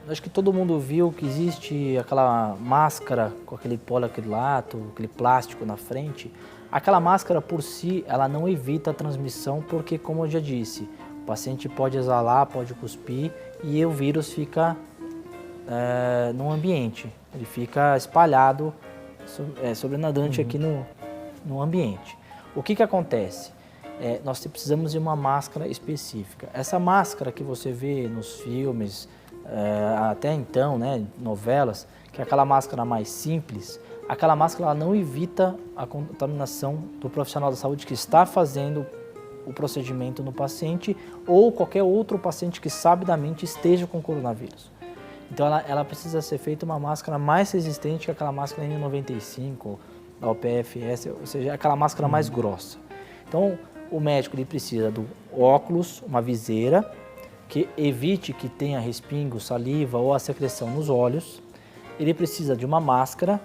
Speaker 2: Acho que todo mundo viu que existe aquela máscara com aquele poliacrilato, aquele plástico na frente. Aquela máscara por si, ela não evita a transmissão, porque, como eu já disse, o paciente pode exalar, pode cuspir e o vírus fica no ambiente, ele fica espalhado, sobrenadante aqui no ambiente. O que acontece? Nós precisamos de uma máscara específica. Essa máscara que você vê nos filmes, até então, né, novelas, que é aquela máscara mais simples, aquela máscara ela não evita a contaminação do profissional da saúde que está fazendo o procedimento no paciente ou qualquer outro paciente que sabidamente esteja com coronavírus. Então ela precisa ser feita uma máscara mais resistente que aquela máscara N95, da OPFS, ou seja, aquela máscara mais grossa. Então o médico ele precisa do óculos, uma viseira, que evite que tenha respingo, saliva ou a secreção nos olhos. Ele precisa de uma máscara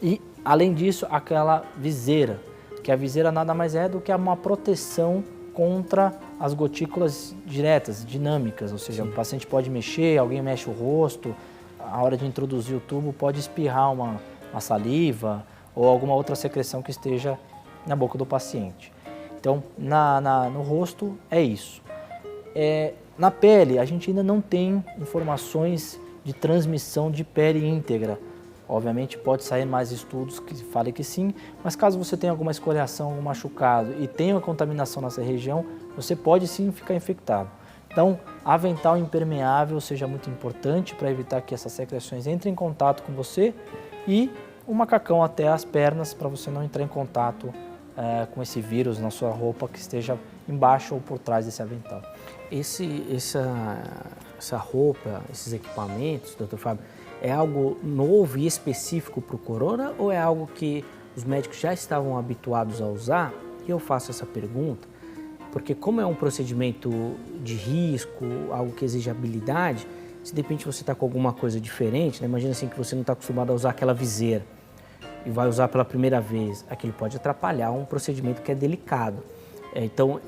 Speaker 2: e, além disso, aquela viseira, que a viseira nada mais é do que uma proteção contra as gotículas diretas, dinâmicas, ou seja, o paciente pode mexer, alguém mexe o rosto, a hora de introduzir o tubo pode espirrar uma saliva ou alguma outra secreção que esteja na boca do paciente. Então, no rosto é isso. Na pele, a gente ainda não tem informações de transmissão de pele íntegra. Obviamente pode sair mais estudos que falem que sim, mas caso você tenha alguma escoriação, algum machucado e tenha uma contaminação nessa região, você pode sim ficar infectado. Então, avental impermeável seja muito importante para evitar que essas secreções entrem em contato com você e um macacão até as pernas para você não entrar em contato com esse vírus na sua roupa que esteja embaixo ou por trás desse avental.
Speaker 1: Essa roupa, esses equipamentos, doutor Fábio, é algo novo e específico para o corona ou é algo que os médicos já estavam habituados a usar? E eu faço essa pergunta porque, como é um procedimento de risco, algo que exige habilidade, se de repente você está com alguma coisa diferente, né? Imagina assim que você não está acostumado a usar aquela viseira e vai usar pela primeira vez, aquilo pode atrapalhar um procedimento que é delicado. Então,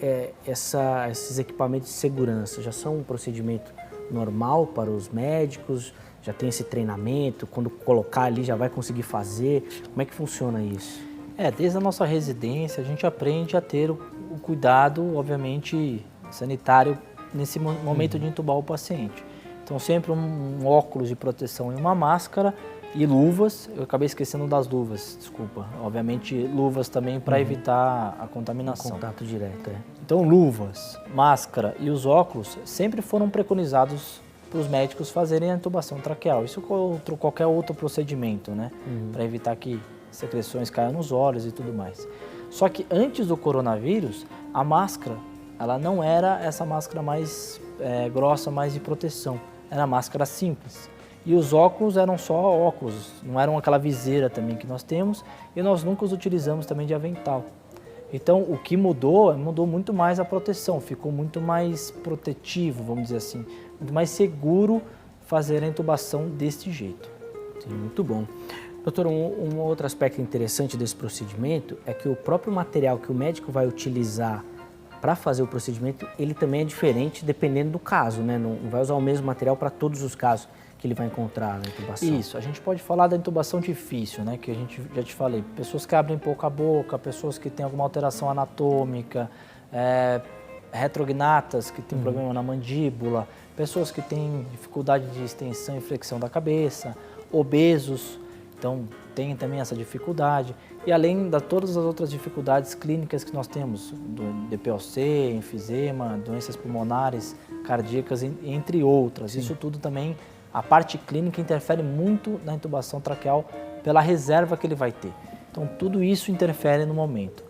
Speaker 1: esses equipamentos de segurança já são um procedimento normal para os médicos? Já tem esse treinamento? Quando colocar ali já vai conseguir fazer? Como é que funciona isso?
Speaker 2: Desde a nossa residência a gente aprende a ter o cuidado, obviamente, sanitário nesse momento de intubar o paciente. Então sempre um óculos de proteção e uma máscara E luvas, eu acabei esquecendo das luvas, desculpa. Obviamente, luvas também para evitar a contaminação.
Speaker 1: Contato direto, é.
Speaker 2: Então, luvas, máscara e os óculos sempre foram preconizados para os médicos fazerem a intubação traqueal. Isso contra qualquer outro procedimento, né? Para evitar que secreções caiam nos olhos e tudo mais. Só que antes do coronavírus, a máscara, ela não era essa máscara mais grossa, mais de proteção. Era máscara simples. E os óculos eram só óculos, não eram aquela viseira também que nós temos, e nós nunca os utilizamos também de avental. Então, o que mudou muito mais a proteção, ficou muito mais protetivo, vamos dizer assim, muito mais seguro fazer a intubação deste jeito.
Speaker 1: Sim, muito bom. Doutor, um outro aspecto interessante desse procedimento é que o próprio material que o médico vai utilizar para fazer o procedimento, ele também é diferente dependendo do caso, né? Não vai usar o mesmo material para todos os casos que ele vai encontrar na intubação.
Speaker 2: Isso, a gente pode falar da intubação difícil, né, que a gente já te falei, pessoas que abrem pouco a boca, pessoas que têm alguma alteração anatômica, retrognatas que têm problema na mandíbula, pessoas que têm dificuldade de extensão e flexão da cabeça, obesos, então tem também essa dificuldade, e além de todas as outras dificuldades clínicas que nós temos, do DPOC, enfisema, doenças pulmonares, cardíacas, entre outras. Sim. Isso tudo também, a parte clínica interfere muito na intubação traqueal pela reserva que ele vai ter. Então, tudo isso interfere no momento.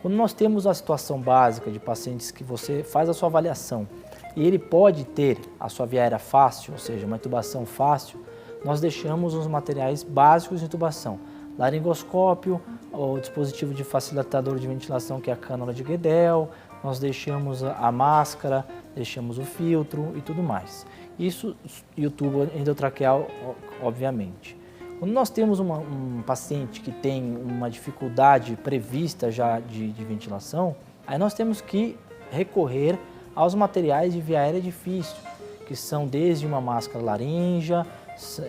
Speaker 2: Quando nós temos a situação básica de pacientes que você faz a sua avaliação e ele pode ter a sua via aérea fácil, ou seja, uma intubação fácil, nós deixamos os materiais básicos de intubação. Laringoscópio, o dispositivo de facilitador de ventilação, que é a cânula de Guedel, nós deixamos a máscara, deixamos o filtro e tudo mais. Isso e o tubo endotraqueal, obviamente. Quando nós temos um paciente que tem uma dificuldade prevista já de ventilação, aí nós temos que recorrer aos materiais de via aérea difícil, que são desde uma máscara laríngea,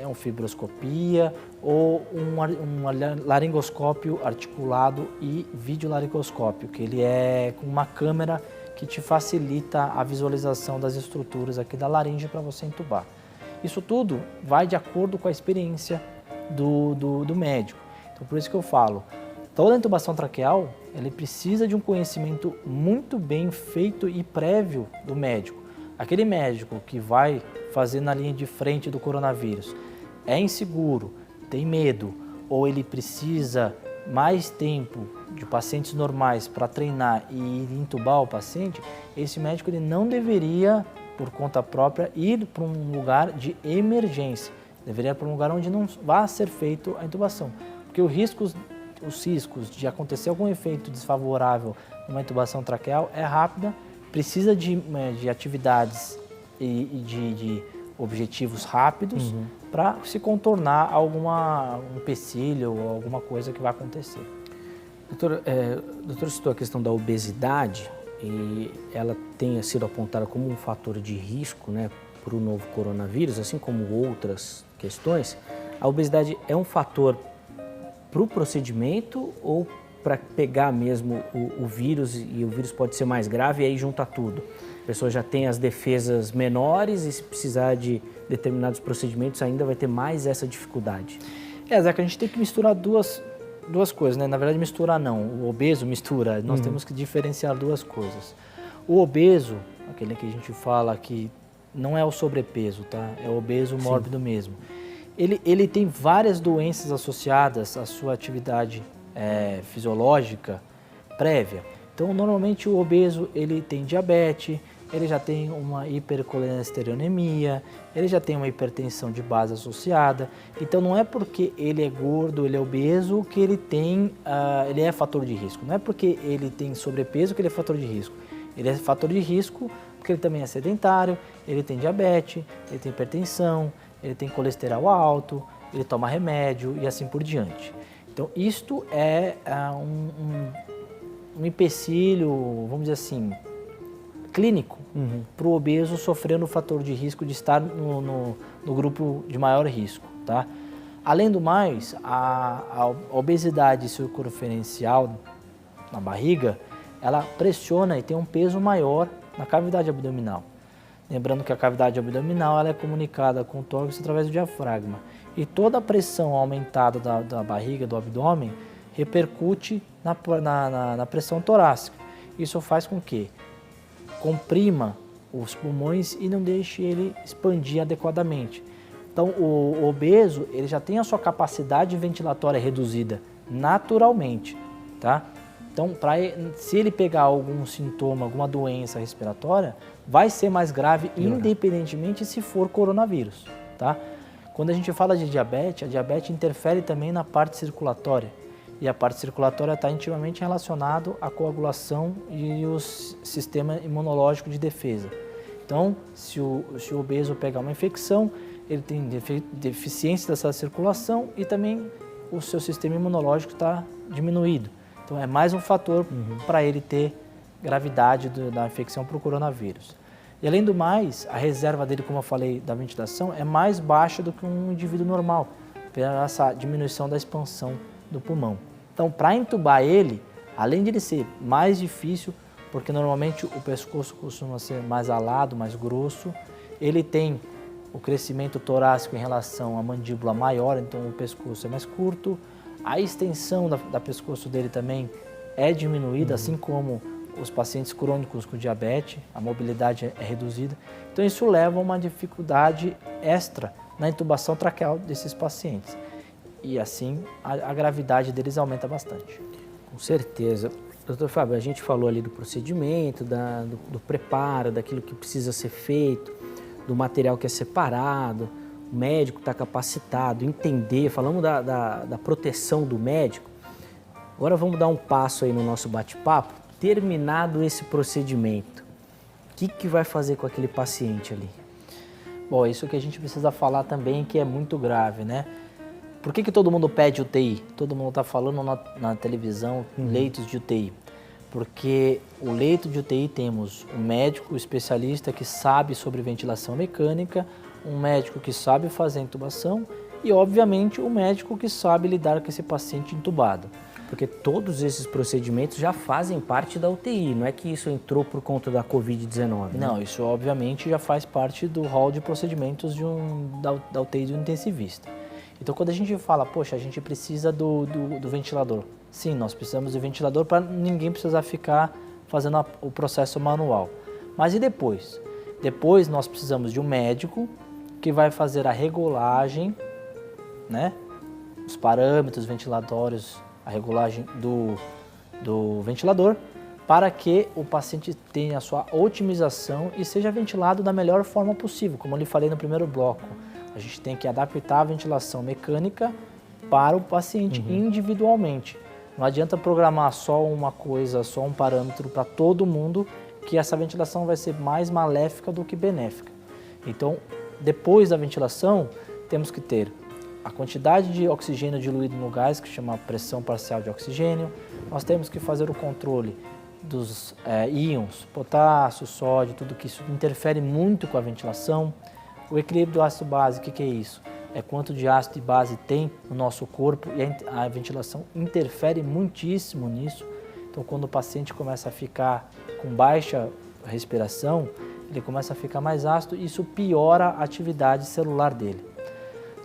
Speaker 2: uma fibroscopia ou um laringoscópio articulado e videolaringoscópio, que ele é com uma câmera que te facilita a visualização das estruturas aqui da laringe para você entubar. Isso tudo vai de acordo com a experiência do médico. Então, por isso que eu falo, toda a intubação traqueal, ele precisa de um conhecimento muito bem feito e prévio do médico. Aquele médico que vai fazer na linha de frente do coronavírus é inseguro, tem medo, ou ele precisa mais tempo de pacientes normais para treinar e intubar o paciente, esse médico ele não deveria, por conta própria, ir para um lugar de emergência. Deveria ir para um lugar onde não vá ser feita a intubação. Porque os riscos de acontecer algum efeito desfavorável numa intubação traqueal é rápida, precisa de atividades e de objetivos rápidos para se contornar um empecilho ou alguma coisa que vai acontecer.
Speaker 1: Doutor citou a questão da obesidade e ela tem sido apontada como um fator de risco, né, para o novo coronavírus, assim como outras questões. A obesidade é um fator para o procedimento ou para pegar mesmo o vírus, e o vírus pode ser mais grave e aí junta tudo? A pessoa já tem as defesas menores e se precisar de determinados procedimentos ainda vai ter mais essa dificuldade.
Speaker 2: Zeca, a gente tem que misturar duas coisas, né? Na verdade, misturar não, o obeso mistura, nós temos que diferenciar duas coisas. O obeso, aquele que a gente fala que não é o sobrepeso, tá? É o obeso mórbido mesmo. Ele tem várias doenças associadas à sua atividade fisiológica prévia. Então, normalmente o obeso ele tem diabetes, ele já tem uma hipercolesterolemia, ele já tem uma hipertensão de base associada. Então, não é porque ele é gordo, ele é obeso, que ele ele é fator de risco. Não é porque ele tem sobrepeso que ele é fator de risco. Ele é fator de risco porque ele também é sedentário, ele tem diabetes, ele tem hipertensão, ele tem colesterol alto, ele toma remédio e assim por diante. Então, isto é um empecilho, vamos dizer assim, clínico para o obeso sofrendo o fator de risco de estar no grupo de maior risco, tá? Além do mais, a obesidade circunferencial na barriga, ela pressiona e tem um peso maior na cavidade abdominal. Lembrando que a cavidade abdominal ela é comunicada com o tórax através do diafragma. E toda a pressão aumentada da barriga, do abdômen, repercute na pressão torácica. Isso faz com que comprima os pulmões e não deixe ele expandir adequadamente. Então, o obeso ele já tem a sua capacidade ventilatória reduzida naturalmente, tá? Então, se ele pegar algum sintoma, alguma doença respiratória, vai ser mais grave, independentemente se for coronavírus, tá? Quando a gente fala de diabetes, a diabetes interfere também na parte circulatória. E a parte circulatória está intimamente relacionada à coagulação e o sistema imunológico de defesa. Então, se o obeso pegar uma infecção, ele tem deficiência dessa circulação e também o seu sistema imunológico está diminuído. Então, é mais um fator para ele ter gravidade da infecção para o coronavírus. E, além do mais, a reserva dele, como eu falei, da ventilação, é mais baixa do que um indivíduo normal, pela essa diminuição da expansão do pulmão. Então, para entubar ele, além de ele ser mais difícil, porque normalmente o pescoço costuma ser mais alado, mais grosso, ele tem o crescimento torácico em relação à mandíbula maior, então o pescoço é mais curto, a extensão da pescoço dele também é diminuída, assim como os pacientes crônicos com diabetes, a mobilidade é reduzida. Então isso leva a uma dificuldade extra na intubação traqueal desses pacientes. E assim a gravidade deles aumenta bastante.
Speaker 1: Com certeza. Doutor Fábio, a gente falou ali do procedimento, do preparo, daquilo que precisa ser feito, do material que é separado, o médico está capacitado, entender, falamos da proteção do médico. Agora vamos dar um passo aí no nosso bate-papo. Terminado esse procedimento, o que vai fazer com aquele paciente ali?
Speaker 2: Bom, isso que a gente precisa falar também, que é muito grave, né? Por que todo mundo pede UTI? Todo mundo está falando na televisão, leitos de UTI. Porque o leito de UTI temos um médico especialista que sabe sobre ventilação mecânica, um médico que sabe fazer intubação e, obviamente, um médico que sabe lidar com esse paciente intubado.
Speaker 1: Porque todos esses procedimentos já fazem parte da UTI, não é que isso entrou por conta da Covid-19.
Speaker 2: Não, isso obviamente já faz parte do rol de procedimentos da UTI do intensivista. Então, quando a gente fala, poxa, a gente precisa do ventilador. Sim, nós precisamos de ventilador para ninguém precisar ficar fazendo o processo manual. Mas e depois? Depois nós precisamos de um médico que vai fazer a regulagem, né? Os parâmetros ventilatórios, a regulagem do ventilador, para que o paciente tenha a sua otimização e seja ventilado da melhor forma possível, como eu lhe falei no primeiro bloco. A gente tem que adaptar a ventilação mecânica para o paciente individualmente. Não adianta programar só uma coisa, só um parâmetro para todo mundo, que essa ventilação vai ser mais maléfica do que benéfica. Então, depois da ventilação, temos que ter a quantidade de oxigênio diluído no gás, que chama pressão parcial de oxigênio. Nós temos que fazer o controle dos íons, potássio, sódio, tudo que isso interfere muito com a ventilação. O equilíbrio do ácido-base, o que é isso? É quanto de ácido e base tem no nosso corpo e a ventilação interfere muitíssimo nisso. Então, quando o paciente começa a ficar com baixa respiração, ele começa a ficar mais ácido e isso piora a atividade celular dele.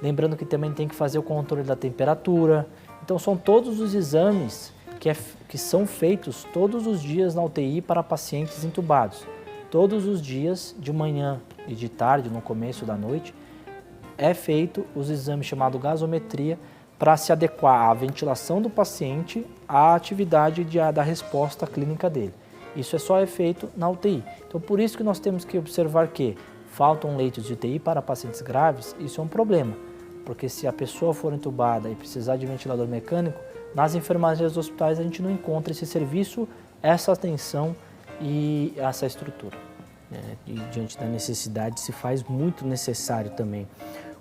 Speaker 2: Lembrando que também tem que fazer o controle da temperatura. Então, são todos os exames que são feitos todos os dias na UTI para pacientes intubados. Todos os dias, de manhã e de tarde, no começo da noite, é feito os exames chamados gasometria para se adequar à ventilação do paciente à atividade da resposta clínica dele. Isso só é feito na UTI. Então, por isso que nós temos que observar que faltam leitos de UTI para pacientes graves, isso é um problema. Porque se a pessoa for entubada e precisar de ventilador mecânico, nas enfermarias dos hospitais a gente não encontra esse serviço, essa atenção e essa estrutura.
Speaker 1: E diante da necessidade se faz muito necessário também.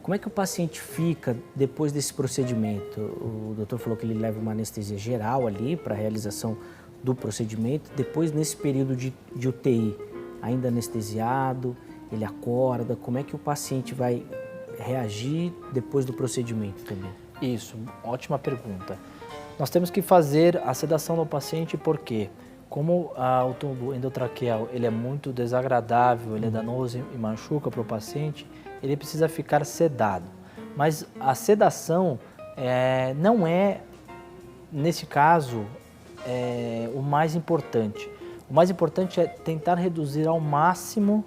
Speaker 1: Como é que o paciente fica depois desse procedimento? O doutor falou que ele leva uma anestesia geral ali para a realização do procedimento. Depois, nesse período de UTI, ainda anestesiado, ele acorda. Como é que o paciente vai reagir depois do procedimento também?
Speaker 2: Isso, ótima pergunta. Nós temos que fazer a sedação do paciente porque, como o tubo endotraqueal ele é muito desagradável, ele é danoso e machuca para o paciente, ele precisa ficar sedado. Mas a sedação não é, nesse caso, o mais importante. O mais importante é tentar reduzir ao máximo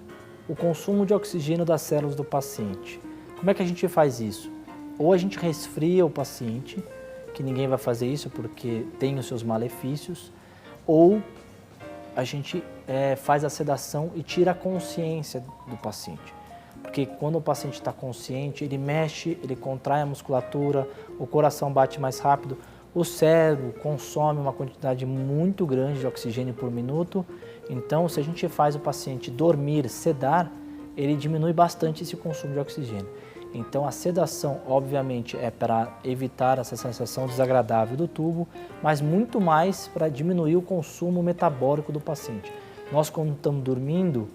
Speaker 2: o consumo de oxigênio das células do paciente. Como é que a gente faz isso? Ou a gente resfria o paciente, que ninguém vai fazer isso porque tem os seus malefícios, ou a gente faz a sedação e tira a consciência do paciente. Porque quando o paciente está consciente, ele mexe, ele contrai a musculatura, o coração bate mais rápido, o cérebro consome uma quantidade muito grande de oxigênio por minuto. Então, se a gente faz o paciente dormir, sedar, ele diminui bastante esse consumo de oxigênio. Então, a sedação, obviamente, é para evitar essa sensação desagradável do tubo, mas muito mais para diminuir o consumo metabólico do paciente. Nós, quando estamos dormindo,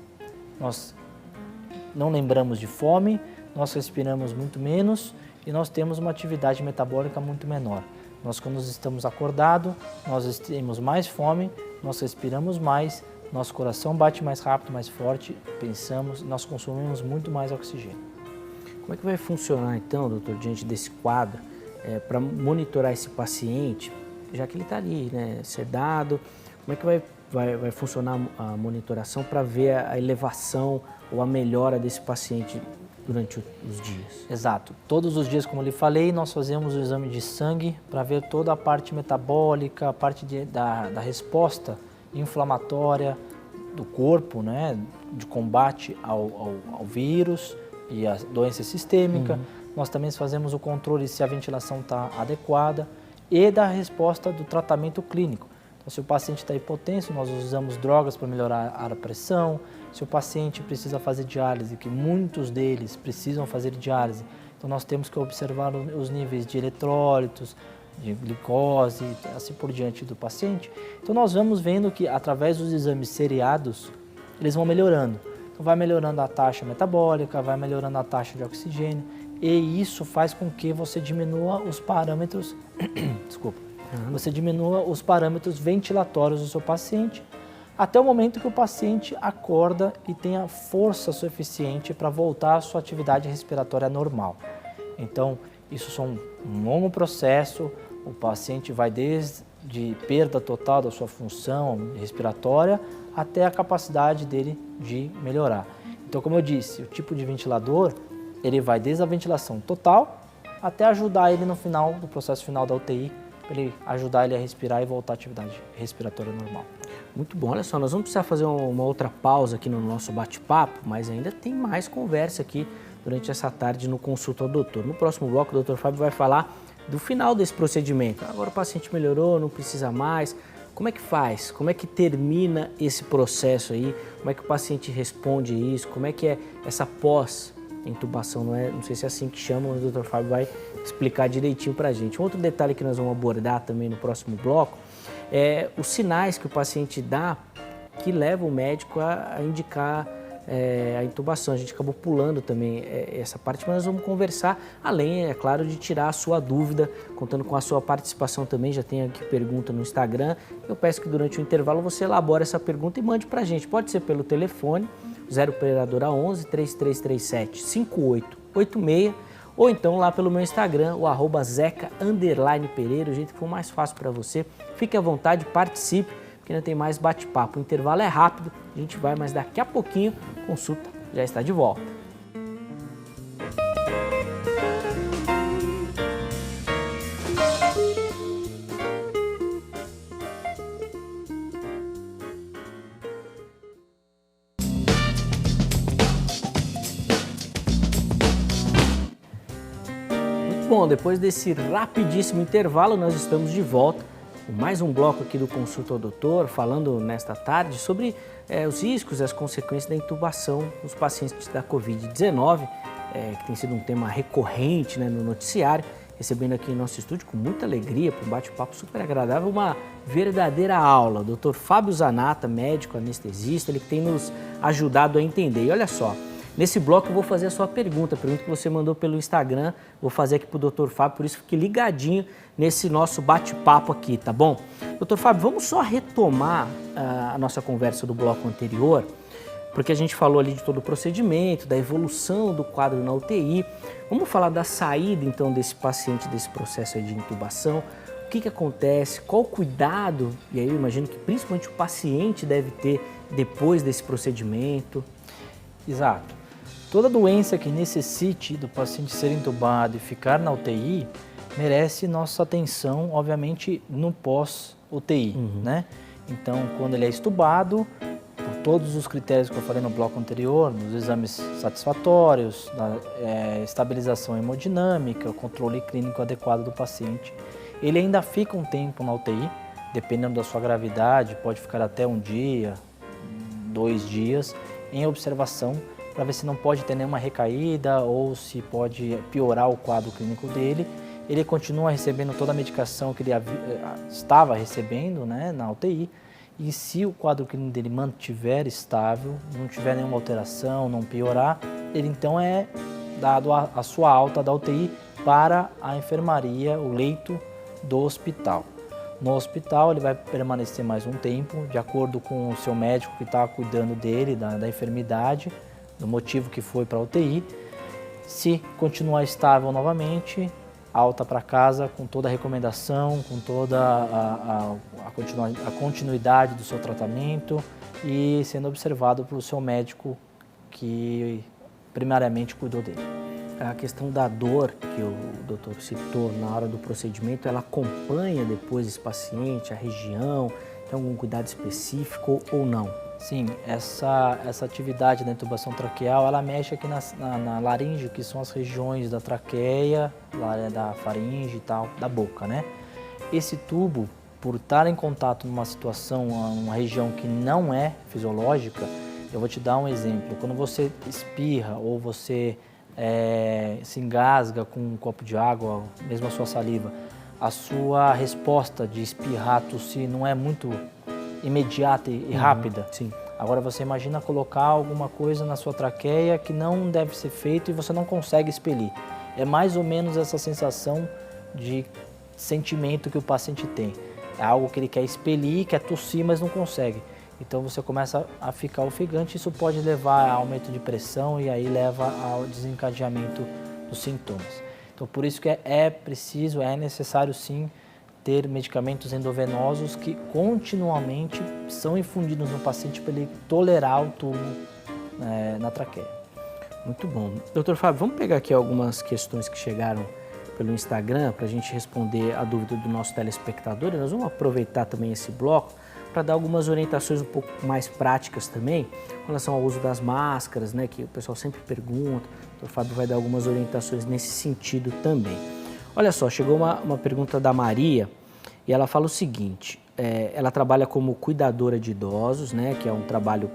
Speaker 2: nós não lembramos de fome, nós respiramos muito menos e nós temos uma atividade metabólica muito menor. Nós, quando estamos acordados, nós temos mais fome, nós respiramos mais, nosso coração bate mais rápido, mais forte, pensamos, nós consumimos muito mais oxigênio.
Speaker 1: Como é que vai funcionar então, doutor, diante desse quadro, para monitorar esse paciente, já que ele está ali, né, sedado, como é que vai funcionar a monitoração para ver a elevação ou a melhora desse paciente durante os dias?
Speaker 2: Exato. Todos os dias, como eu lhe falei, nós fazemos o exame de sangue para ver toda a parte metabólica, a parte da resposta inflamatória do corpo, né, de combate ao vírus e a doença sistêmica. Nós também fazemos o controle se a ventilação está adequada e da resposta do tratamento clínico. Então, se o paciente está hipotenso, nós usamos drogas para melhorar a pressão. Se o paciente precisa fazer diálise, que muitos deles precisam fazer diálise, então nós temos que observar os níveis de eletrólitos, de glicose, assim por diante do paciente. Então nós vamos vendo que através dos exames seriados, eles vão melhorando. Então vai melhorando a taxa metabólica, vai melhorando a taxa de oxigênio e isso faz com que você diminua os parâmetros, você diminua os parâmetros ventilatórios do seu paciente até o momento que o paciente acorda e tenha força suficiente para voltar à sua atividade respiratória normal. Então, isso é um longo processo, o paciente vai desde perda total da sua função respiratória até a capacidade dele de melhorar. Então, como eu disse, o tipo de ventilador, ele vai desde a ventilação total até ajudar ele no final, no processo final da UTI, para ele ajudar ele a respirar e voltar à atividade respiratória normal.
Speaker 1: Muito bom, olha só, nós vamos precisar fazer uma outra pausa aqui no nosso bate-papo, mas ainda tem mais conversa aqui durante essa tarde no Consulta ao Doutor. No próximo bloco, o doutor Fábio vai falar do final desse procedimento. Agora o paciente melhorou, não precisa mais. Como é que faz? Como é que termina esse processo aí? Como é que o paciente responde a isso? Como é que é essa pós-intubação? Não sei se é assim que chama, mas o doutor Fábio vai explicar direitinho pra gente. Um outro detalhe que nós vamos abordar também no próximo bloco é os sinais que o paciente dá que levam o médico a indicar a intubação. A gente acabou pulando também essa parte, mas nós vamos conversar, além, é claro, de tirar a sua dúvida, contando com a sua participação também. Já tem aqui pergunta no Instagram. Eu peço que durante o intervalo você elabore essa pergunta e mande pra gente. Pode ser pelo telefone 0 operadora 11 3337 5886 ou então lá pelo meu Instagram, o @zeca_pereira, o jeito que for mais fácil para você. Fique à vontade, participe, porque ainda tem mais bate-papo. O intervalo é rápido, a gente vai, mas daqui a pouquinho, Consulta já está de volta. Bom, depois desse rapidíssimo intervalo, nós estamos de volta com mais um bloco aqui do Consulta ao Doutor, falando nesta tarde sobre os riscos e as consequências da intubação nos pacientes da Covid-19, que tem sido um tema recorrente, né, no noticiário, recebendo aqui em nosso estúdio com muita alegria, para um bate-papo super agradável, uma verdadeira aula. O Dr. Fábio Zanata, médico anestesista, ele que tem nos ajudado a entender. E olha só, Nesse bloco eu vou fazer a sua pergunta que você mandou pelo Instagram, vou fazer aqui para o Dr. Fábio, por isso fique ligadinho nesse nosso bate-papo aqui, tá bom? Dr. Fábio, vamos só retomar a nossa conversa do bloco anterior, porque a gente falou ali de todo o procedimento, da evolução do quadro na UTI. Vamos falar da saída, então, desse paciente, desse processo aí de intubação. O que acontece, qual o cuidado, e aí eu imagino que principalmente o paciente deve ter depois desse procedimento.
Speaker 2: Exato. Toda doença que necessite do paciente ser intubado e ficar na UTI merece nossa atenção, obviamente, no pós-UTI, né? Então, quando ele é estubado, por todos os critérios que eu falei no bloco anterior, nos exames satisfatórios, da estabilização hemodinâmica, o controle clínico adequado do paciente, ele ainda fica um tempo na UTI, dependendo da sua gravidade, pode ficar até um dia, 2 dias, em observação, para ver se não pode ter nenhuma recaída ou se pode piorar o quadro clínico dele. Ele continua recebendo toda a medicação que ele estava recebendo, né, na UTI, e se o quadro clínico dele mantiver estável, não tiver nenhuma alteração, não piorar, ele então é dado a sua alta da UTI para a enfermaria, o leito do hospital. No hospital ele vai permanecer mais um tempo, de acordo com o seu médico que está cuidando dele, da enfermidade, do motivo que foi para a UTI. Se continuar estável novamente, alta para casa com toda a recomendação, com toda a continuidade do seu tratamento e sendo observado pelo seu médico que primariamente cuidou dele.
Speaker 1: A questão da dor que o doutor citou na hora do procedimento, ela acompanha depois esse paciente, a região, tem algum cuidado específico ou não?
Speaker 2: Sim, essa atividade da intubação traqueal, ela mexe aqui na laringe, que são as regiões da traqueia, da faringe e tal, da boca, né? Esse tubo, por estar em contato numa situação, uma região que não é fisiológica, eu vou te dar um exemplo. Quando você espirra ou você se engasga com um copo de água, mesmo a sua saliva, a sua resposta de espirrar, tossir, não é muito imediata e rápida.
Speaker 1: Sim.
Speaker 2: Agora você imagina colocar alguma coisa na sua traqueia que não deve ser feito e você não consegue expelir. É mais ou menos essa sensação de sentimento que o paciente tem. É algo que ele quer expelir, quer tossir, mas não consegue. Então você começa a ficar ofegante, isso pode levar a aumento de pressão e aí leva ao desencadeamento dos sintomas. Então por isso que é necessário sim ter medicamentos endovenosos que continuamente são infundidos no paciente para ele tolerar o tubo na traqueia.
Speaker 1: Muito bom. Doutor Fábio, vamos pegar aqui algumas questões que chegaram pelo Instagram para a gente responder a dúvida do nosso telespectador. E nós vamos aproveitar também esse bloco para dar algumas orientações um pouco mais práticas também, com relação ao uso das máscaras, né, que o pessoal sempre pergunta. O doutor Fábio vai dar algumas orientações nesse sentido também. Olha só, chegou uma pergunta da Maria e ela fala o seguinte, ela trabalha como cuidadora de idosos, né, que é um trabalho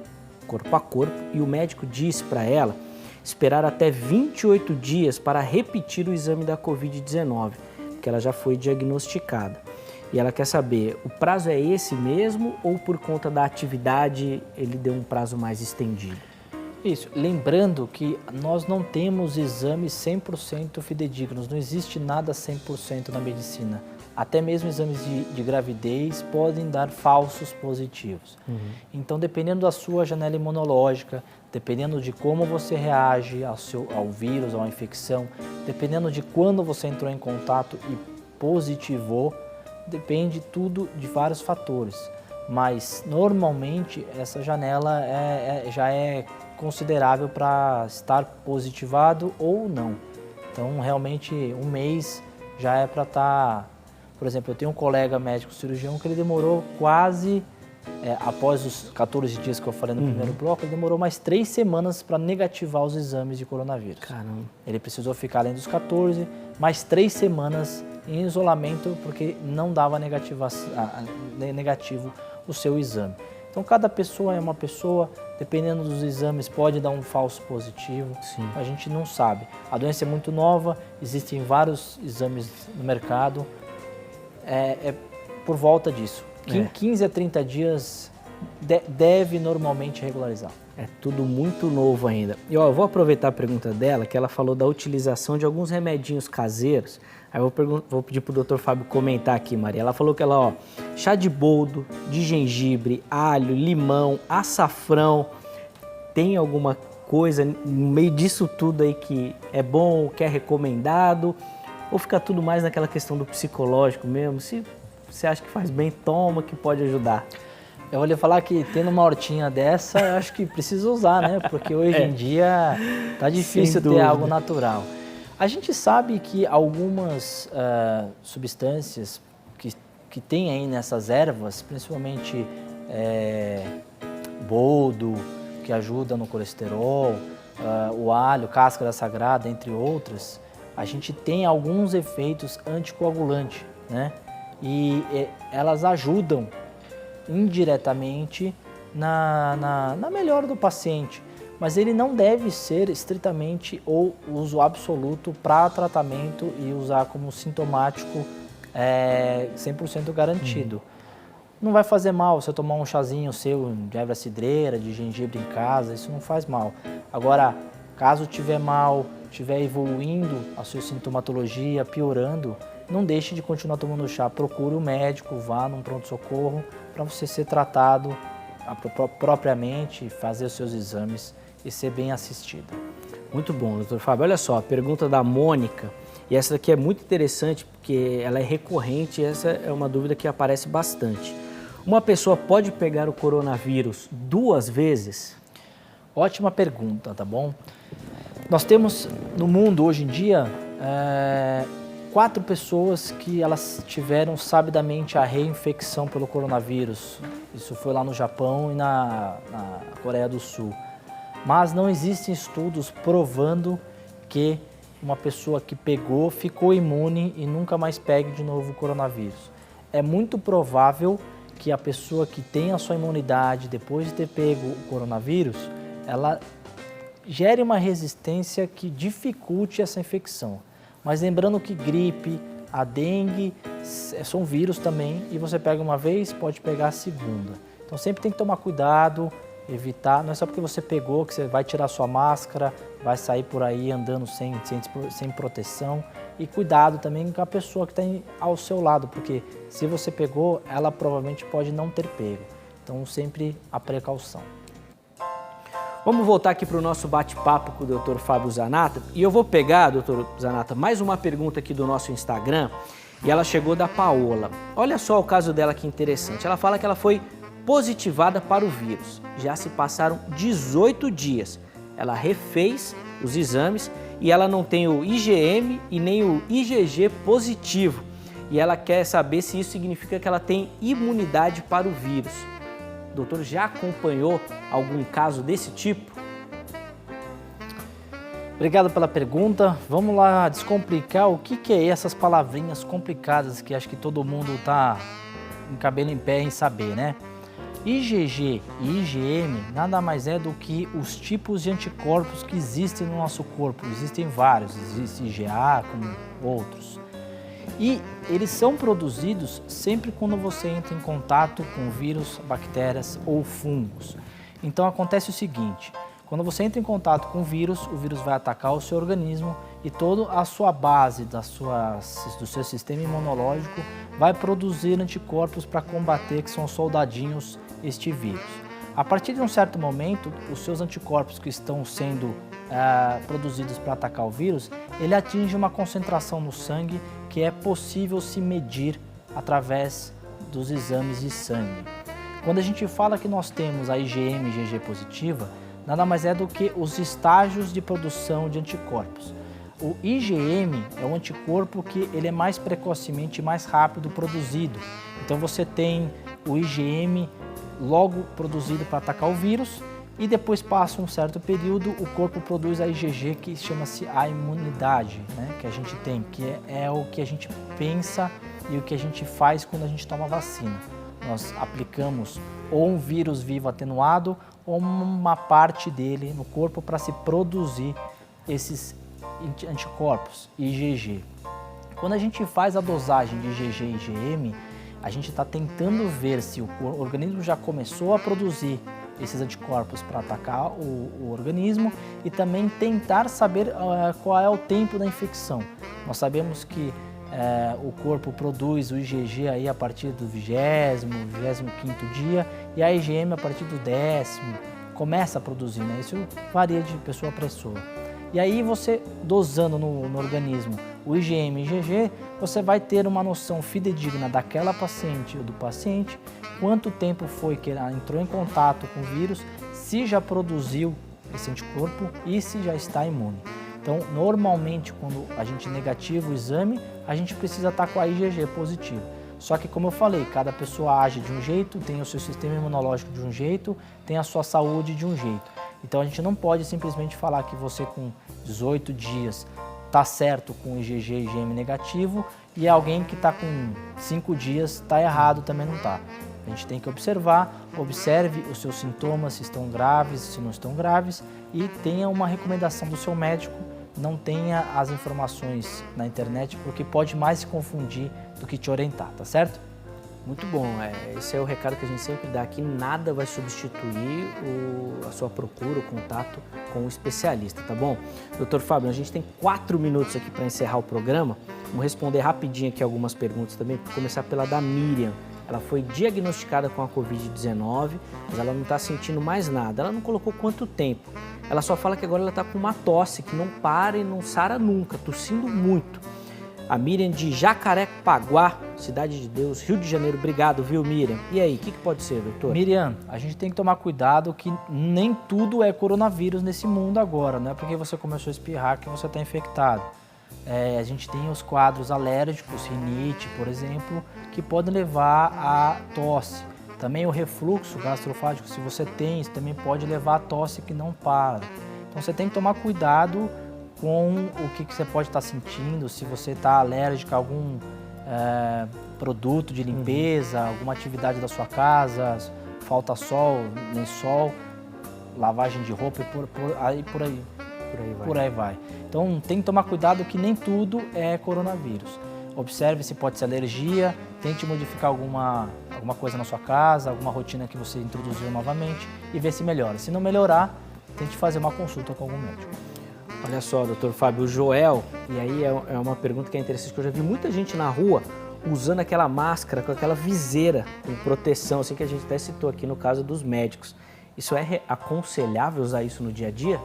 Speaker 1: corpo a corpo, e o médico disse para ela esperar até 28 dias para repetir o exame da Covid-19, porque ela já foi diagnosticada. E ela quer saber, o prazo é esse mesmo ou por conta da atividade ele deu um prazo mais estendido?
Speaker 2: Isso, lembrando que nós não temos exames 100% fidedignos, não existe nada 100% na medicina. Até mesmo exames de gravidez podem dar falsos positivos. Então, dependendo da sua janela imunológica, dependendo de como você reage ao vírus, à infecção, dependendo de quando você entrou em contato e positivou, depende tudo de vários fatores. Mas, normalmente, essa janela já é considerável para estar positivado ou não. Então, realmente, um mês já é para estar... Por exemplo, eu tenho um colega médico cirurgião que ele demorou quase, após os 14 dias que eu falei no primeiro bloco, ele demorou mais 3 semanas para negativar os exames de coronavírus.
Speaker 1: Caramba.
Speaker 2: Ele precisou ficar além dos 14, mais 3 semanas em isolamento porque não dava negativo o seu exame. Então, cada pessoa é uma pessoa, dependendo dos exames, pode dar um falso positivo.
Speaker 1: Sim.
Speaker 2: A gente não sabe. A doença é muito nova, existem vários exames no mercado. Por volta disso. 15 a 30 dias deve normalmente regularizar.
Speaker 1: É tudo muito novo ainda. E ó, eu vou aproveitar a pergunta dela, que ela falou da utilização de alguns remedinhos caseiros. Aí eu vou pedir para o Dr. Fábio comentar aqui, Maria. Ela falou que chá de boldo, de gengibre, alho, limão, açafrão. Tem alguma coisa no meio disso tudo aí que é bom, que é recomendado? Ou fica tudo mais naquela questão do psicológico mesmo? Se você acha que faz bem, toma, que pode ajudar.
Speaker 2: Eu vou lhe falar que tendo uma hortinha dessa, eu acho que precisa usar, né? Porque hoje em dia tá difícil ter algo natural. A gente sabe que algumas substâncias que tem aí nessas ervas, principalmente boldo, que ajuda no colesterol, o alho, cáscara sagrada, entre outras, a gente tem alguns efeitos anticoagulantes, né? E elas ajudam indiretamente na melhora do paciente, mas ele não deve ser estritamente ou uso absoluto para tratamento e usar como sintomático 100% garantido. Não vai fazer mal você tomar um chazinho seu de erva cidreira, de gengibre em casa, isso não faz mal. Agora, caso tiver mal, estiver evoluindo a sua sintomatologia, piorando, não deixe de continuar tomando chá, procure o médico, vá num pronto-socorro para você ser tratado propriamente, fazer os seus exames e ser bem assistido.
Speaker 1: Muito bom, doutor Fábio. Olha só, a pergunta da Mônica, e essa daqui é muito interessante porque ela é recorrente e essa é uma dúvida que aparece bastante. Uma pessoa pode pegar o coronavírus 2 vezes?
Speaker 2: Ótima pergunta, tá bom? Nós temos no mundo hoje em dia 4 pessoas que elas tiveram sabidamente a reinfecção pelo coronavírus. Isso foi lá no Japão e na Coreia do Sul. Mas não existem estudos provando que uma pessoa que pegou ficou imune e nunca mais pegue de novo o coronavírus. É muito provável que a pessoa que tem a sua imunidade depois de ter pego o coronavírus, ela gere uma resistência que dificulte essa infecção. Mas lembrando que gripe, a dengue, são vírus também e você pega uma vez, pode pegar a segunda. Então sempre tem que tomar cuidado, evitar, não é só porque você pegou que você vai tirar sua máscara, vai sair por aí andando sem proteção. E cuidado também com a pessoa que está ao seu lado, porque se você pegou, ela provavelmente pode não ter pego. Então sempre a precaução.
Speaker 1: Vamos voltar aqui para o nosso bate-papo com o Dr. Fábio Zanata. E eu vou pegar, Dr. Zanata, mais uma pergunta aqui do nosso Instagram. E ela chegou da Paola. Olha só o caso dela que interessante. Ela fala que ela foi positivada para o vírus. Já se passaram 18 dias. Ela refez os exames e ela não tem o IgM e nem o IgG positivo. E ela quer saber se isso significa que ela tem imunidade para o vírus. O doutor já acompanhou algum caso desse tipo?
Speaker 2: Obrigado pela pergunta. Vamos lá descomplicar o que é essas palavrinhas complicadas que acho que todo mundo está em cabelo em pé em saber, né? IgG e IgM nada mais é do que os tipos de anticorpos que existem no nosso corpo. Existem vários, existe IgA como outros. E eles são produzidos sempre quando você entra em contato com vírus, bactérias ou fungos. Então acontece o seguinte, quando você entra em contato com o vírus vai atacar o seu organismo e toda a sua base do seu sistema imunológico vai produzir anticorpos para combater, que são os soldadinhos, este vírus. A partir de um certo momento, os seus anticorpos que estão sendo produzidos para atacar o vírus, ele atinge uma concentração no sangue que é possível se medir através dos exames de sangue. Quando a gente fala que nós temos a IgM e IgG positiva, nada mais é do que os estágios de produção de anticorpos. O IgM é um anticorpo que ele é mais precocemente, mais rápido produzido. Então você tem o IgM logo produzido para atacar o vírus e depois passa um certo período, o corpo produz a IgG, que chama-se a imunidade, né, que a gente tem, que é o que a gente pensa e o que a gente faz quando a gente toma vacina. Nós aplicamos ou um vírus vivo atenuado ou uma parte dele no corpo para se produzir esses anticorpos, IgG. Quando a gente faz a dosagem de IgG e IgM, A gente está tentando ver se o organismo já começou a produzir esses anticorpos para atacar o organismo e também tentar saber qual é o tempo da infecção. Nós sabemos que o corpo produz o IgG aí a partir do 20º, 25º dia e a IgM a partir do 10º, começa a produzir, né? Isso varia de pessoa para pessoa. E aí você dosando no organismo o IgM e IgG, você vai ter uma noção fidedigna daquela paciente ou do paciente, quanto tempo foi que ela entrou em contato com o vírus, se já produziu esse anticorpo e se já está imune. Então, normalmente, quando a gente negativa o exame, a gente precisa estar com a IgG positiva. Só que, como eu falei, cada pessoa age de um jeito, tem o seu sistema imunológico de um jeito, tem a sua saúde de um jeito. Então, a gente não pode simplesmente falar que você com 18 dias está certo com IgG e IgM negativo e alguém que está com 5 dias está errado, também não está. A gente tem que observar, observe os seus sintomas, se estão graves, se não estão graves e tenha uma recomendação do seu médico, não tenha as informações na internet porque pode mais se confundir do que te orientar, tá certo?
Speaker 1: Muito bom, esse é o recado que a gente sempre dá aqui, nada vai substituir a sua procura, o contato com o especialista, tá bom? Doutor Fábio, a gente tem 4 minutos aqui para encerrar o programa, vamos responder rapidinho aqui algumas perguntas também, vou começar pela da Miriam. Ela foi diagnosticada com a Covid-19, mas ela não está sentindo mais nada, ela não colocou quanto tempo, ela só fala que agora ela está com uma tosse que não para e não sara nunca, tossindo muito. A Miriam de Jacarepaguá, Cidade de Deus, Rio de Janeiro. Obrigado, viu, Miriam? E aí, o que pode ser, doutor?
Speaker 2: Miriam, a gente tem que tomar cuidado que nem tudo é coronavírus nesse mundo agora, não é porque você começou a espirrar que você está infectado. A gente tem os quadros alérgicos, rinite, por exemplo, que podem levar à tosse. Também o refluxo gastrofágico, se você tem, isso também pode levar à tosse que não para. Então você tem que tomar cuidado com o que você pode estar sentindo, se você está alérgico a algum produto de limpeza, alguma atividade da sua casa, falta sol, lençol, lavagem de roupa e por aí vai. Então tem que tomar cuidado que nem tudo é coronavírus. Observe se pode ser alergia, tente modificar alguma coisa na sua casa, alguma rotina que você introduziu novamente e ver se melhora. Se não melhorar, tente fazer uma consulta com algum médico.
Speaker 1: Olha só, doutor Fábio, o Joel, e aí é uma pergunta que é interessante, que eu já vi muita gente na rua usando aquela máscara com aquela viseira com proteção, assim que a gente até citou aqui no caso dos médicos. Isso é aconselhável usar isso no dia a dia?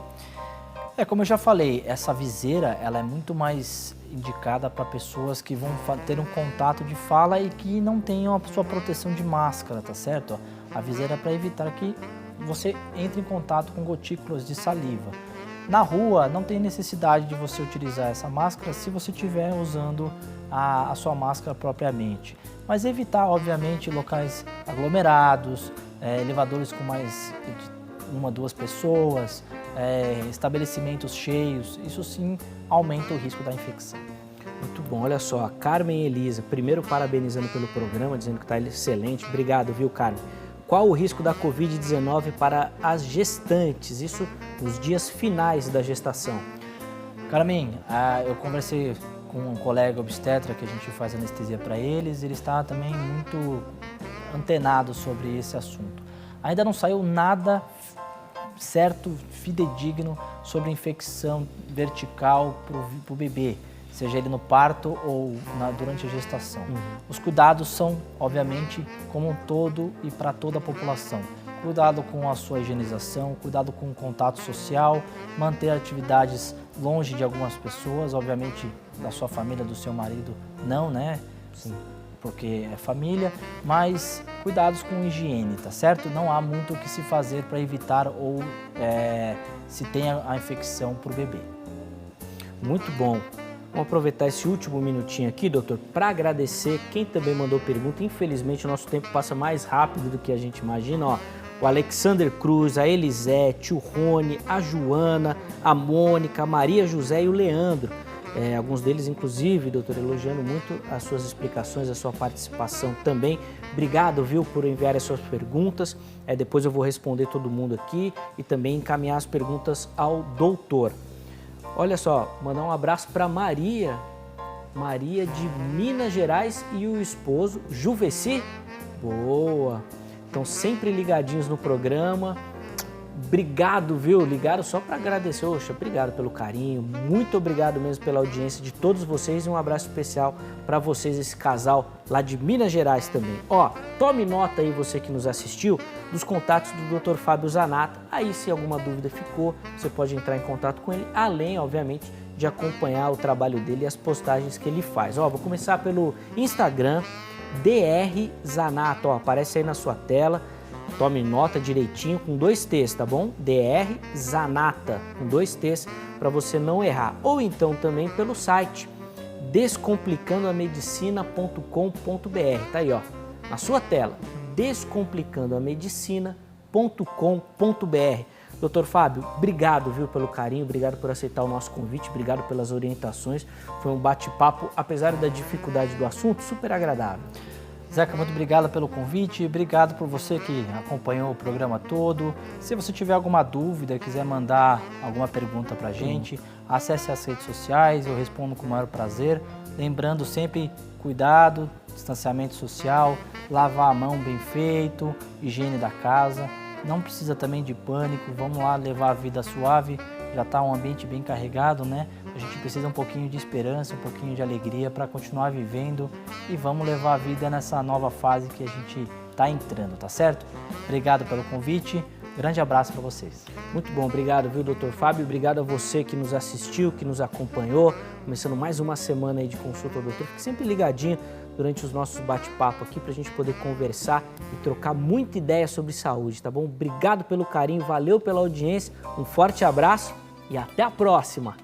Speaker 2: Como eu já falei, essa viseira ela é muito mais indicada para pessoas que vão ter um contato de fala e que não tenham a sua proteção de máscara, tá certo? A viseira é para evitar que você entre em contato com gotículas de saliva. Na rua não tem necessidade de você utilizar essa máscara se você estiver usando a sua máscara propriamente. Mas evitar, obviamente, locais aglomerados, elevadores com mais de 1 ou 2 pessoas, estabelecimentos cheios, isso sim aumenta o risco da infecção.
Speaker 1: Muito bom, olha só, a Carmen Elisa, primeiro parabenizando pelo programa, dizendo que está excelente. Obrigado, viu, Carmen? Qual o risco da Covid-19 para as gestantes, isso nos dias finais da gestação?
Speaker 2: Carmen, eu conversei com um colega obstetra que a gente faz anestesia para eles, ele está também muito antenado sobre esse assunto. Ainda não saiu nada certo, fidedigno sobre infecção vertical para o bebê, seja ele no parto ou durante a gestação. Os cuidados são, obviamente, como um todo e para toda a população. Cuidado com a sua higienização, cuidado com o contato social, manter atividades longe de algumas pessoas, obviamente da sua família, do seu marido, não, né? Sim. Porque é família, mas cuidados com higiene, tá certo? Não há muito o que se fazer para evitar ou se tenha a infecção para o bebê.
Speaker 1: Muito bom. Vamos aproveitar esse último minutinho aqui, doutor, para agradecer quem também mandou pergunta. Infelizmente, o nosso tempo passa mais rápido do que a gente imagina. Ó, o Alexander Cruz, a Elisete, o Rony, a Joana, a Mônica, a Maria José e o Leandro. Alguns deles, inclusive, doutor, elogiando muito as suas explicações, a sua participação também. Obrigado, viu, por enviar as suas perguntas. Depois eu vou responder todo mundo aqui e também encaminhar as perguntas ao doutor. Olha só, mandar um abraço para Maria Maria de Minas Gerais e o esposo Juveci. Boa! Então sempre ligadinhos no programa. Obrigado, viu? Ligaram só para agradecer. Oxa, obrigado pelo carinho, muito obrigado mesmo pela audiência de todos vocês e um abraço especial para vocês, esse casal lá de Minas Gerais também. Ó, tome nota aí, você que nos assistiu, dos contatos do Dr. Fábio Zanata. Aí, se alguma dúvida ficou, você pode entrar em contato com ele, além, obviamente, de acompanhar o trabalho dele e as postagens que ele faz. Ó, vou começar pelo Instagram, Dr. Zanata, ó, aparece aí na sua tela. Tome nota direitinho, com 2 T's, tá bom? Dr. Zanata, com 2 T's, para você não errar. Ou então também pelo site descomplicandoamedicina.com.br. Tá aí, ó, na sua tela, descomplicandoamedicina.com.br. Doutor Fábio, obrigado, viu, pelo carinho, obrigado por aceitar o nosso convite, obrigado pelas orientações. Foi um bate-papo, apesar da dificuldade do assunto, super agradável.
Speaker 2: Zeca, muito obrigado pelo convite, obrigado por você que acompanhou o programa todo. Se você tiver alguma dúvida, quiser mandar alguma pergunta pra gente, acesse as redes sociais, eu respondo com o maior prazer. Lembrando sempre, cuidado, distanciamento social, lavar a mão bem feito, higiene da casa. Não precisa também de pânico, vamos lá levar a vida suave, já está um ambiente bem carregado, né? A gente precisa um pouquinho de esperança, um pouquinho de alegria para continuar vivendo e vamos levar a vida nessa nova fase que a gente está entrando, tá certo? Obrigado pelo convite, grande abraço para vocês.
Speaker 1: Muito bom, obrigado, viu, doutor Fábio? Obrigado a você que nos assistiu, que nos acompanhou, começando mais uma semana aí de consulta ao doutor. Fique sempre ligadinho durante os nossos bate-papo aqui para a gente poder conversar e trocar muita ideia sobre saúde, tá bom? Obrigado pelo carinho, valeu pela audiência, um forte abraço e até a próxima!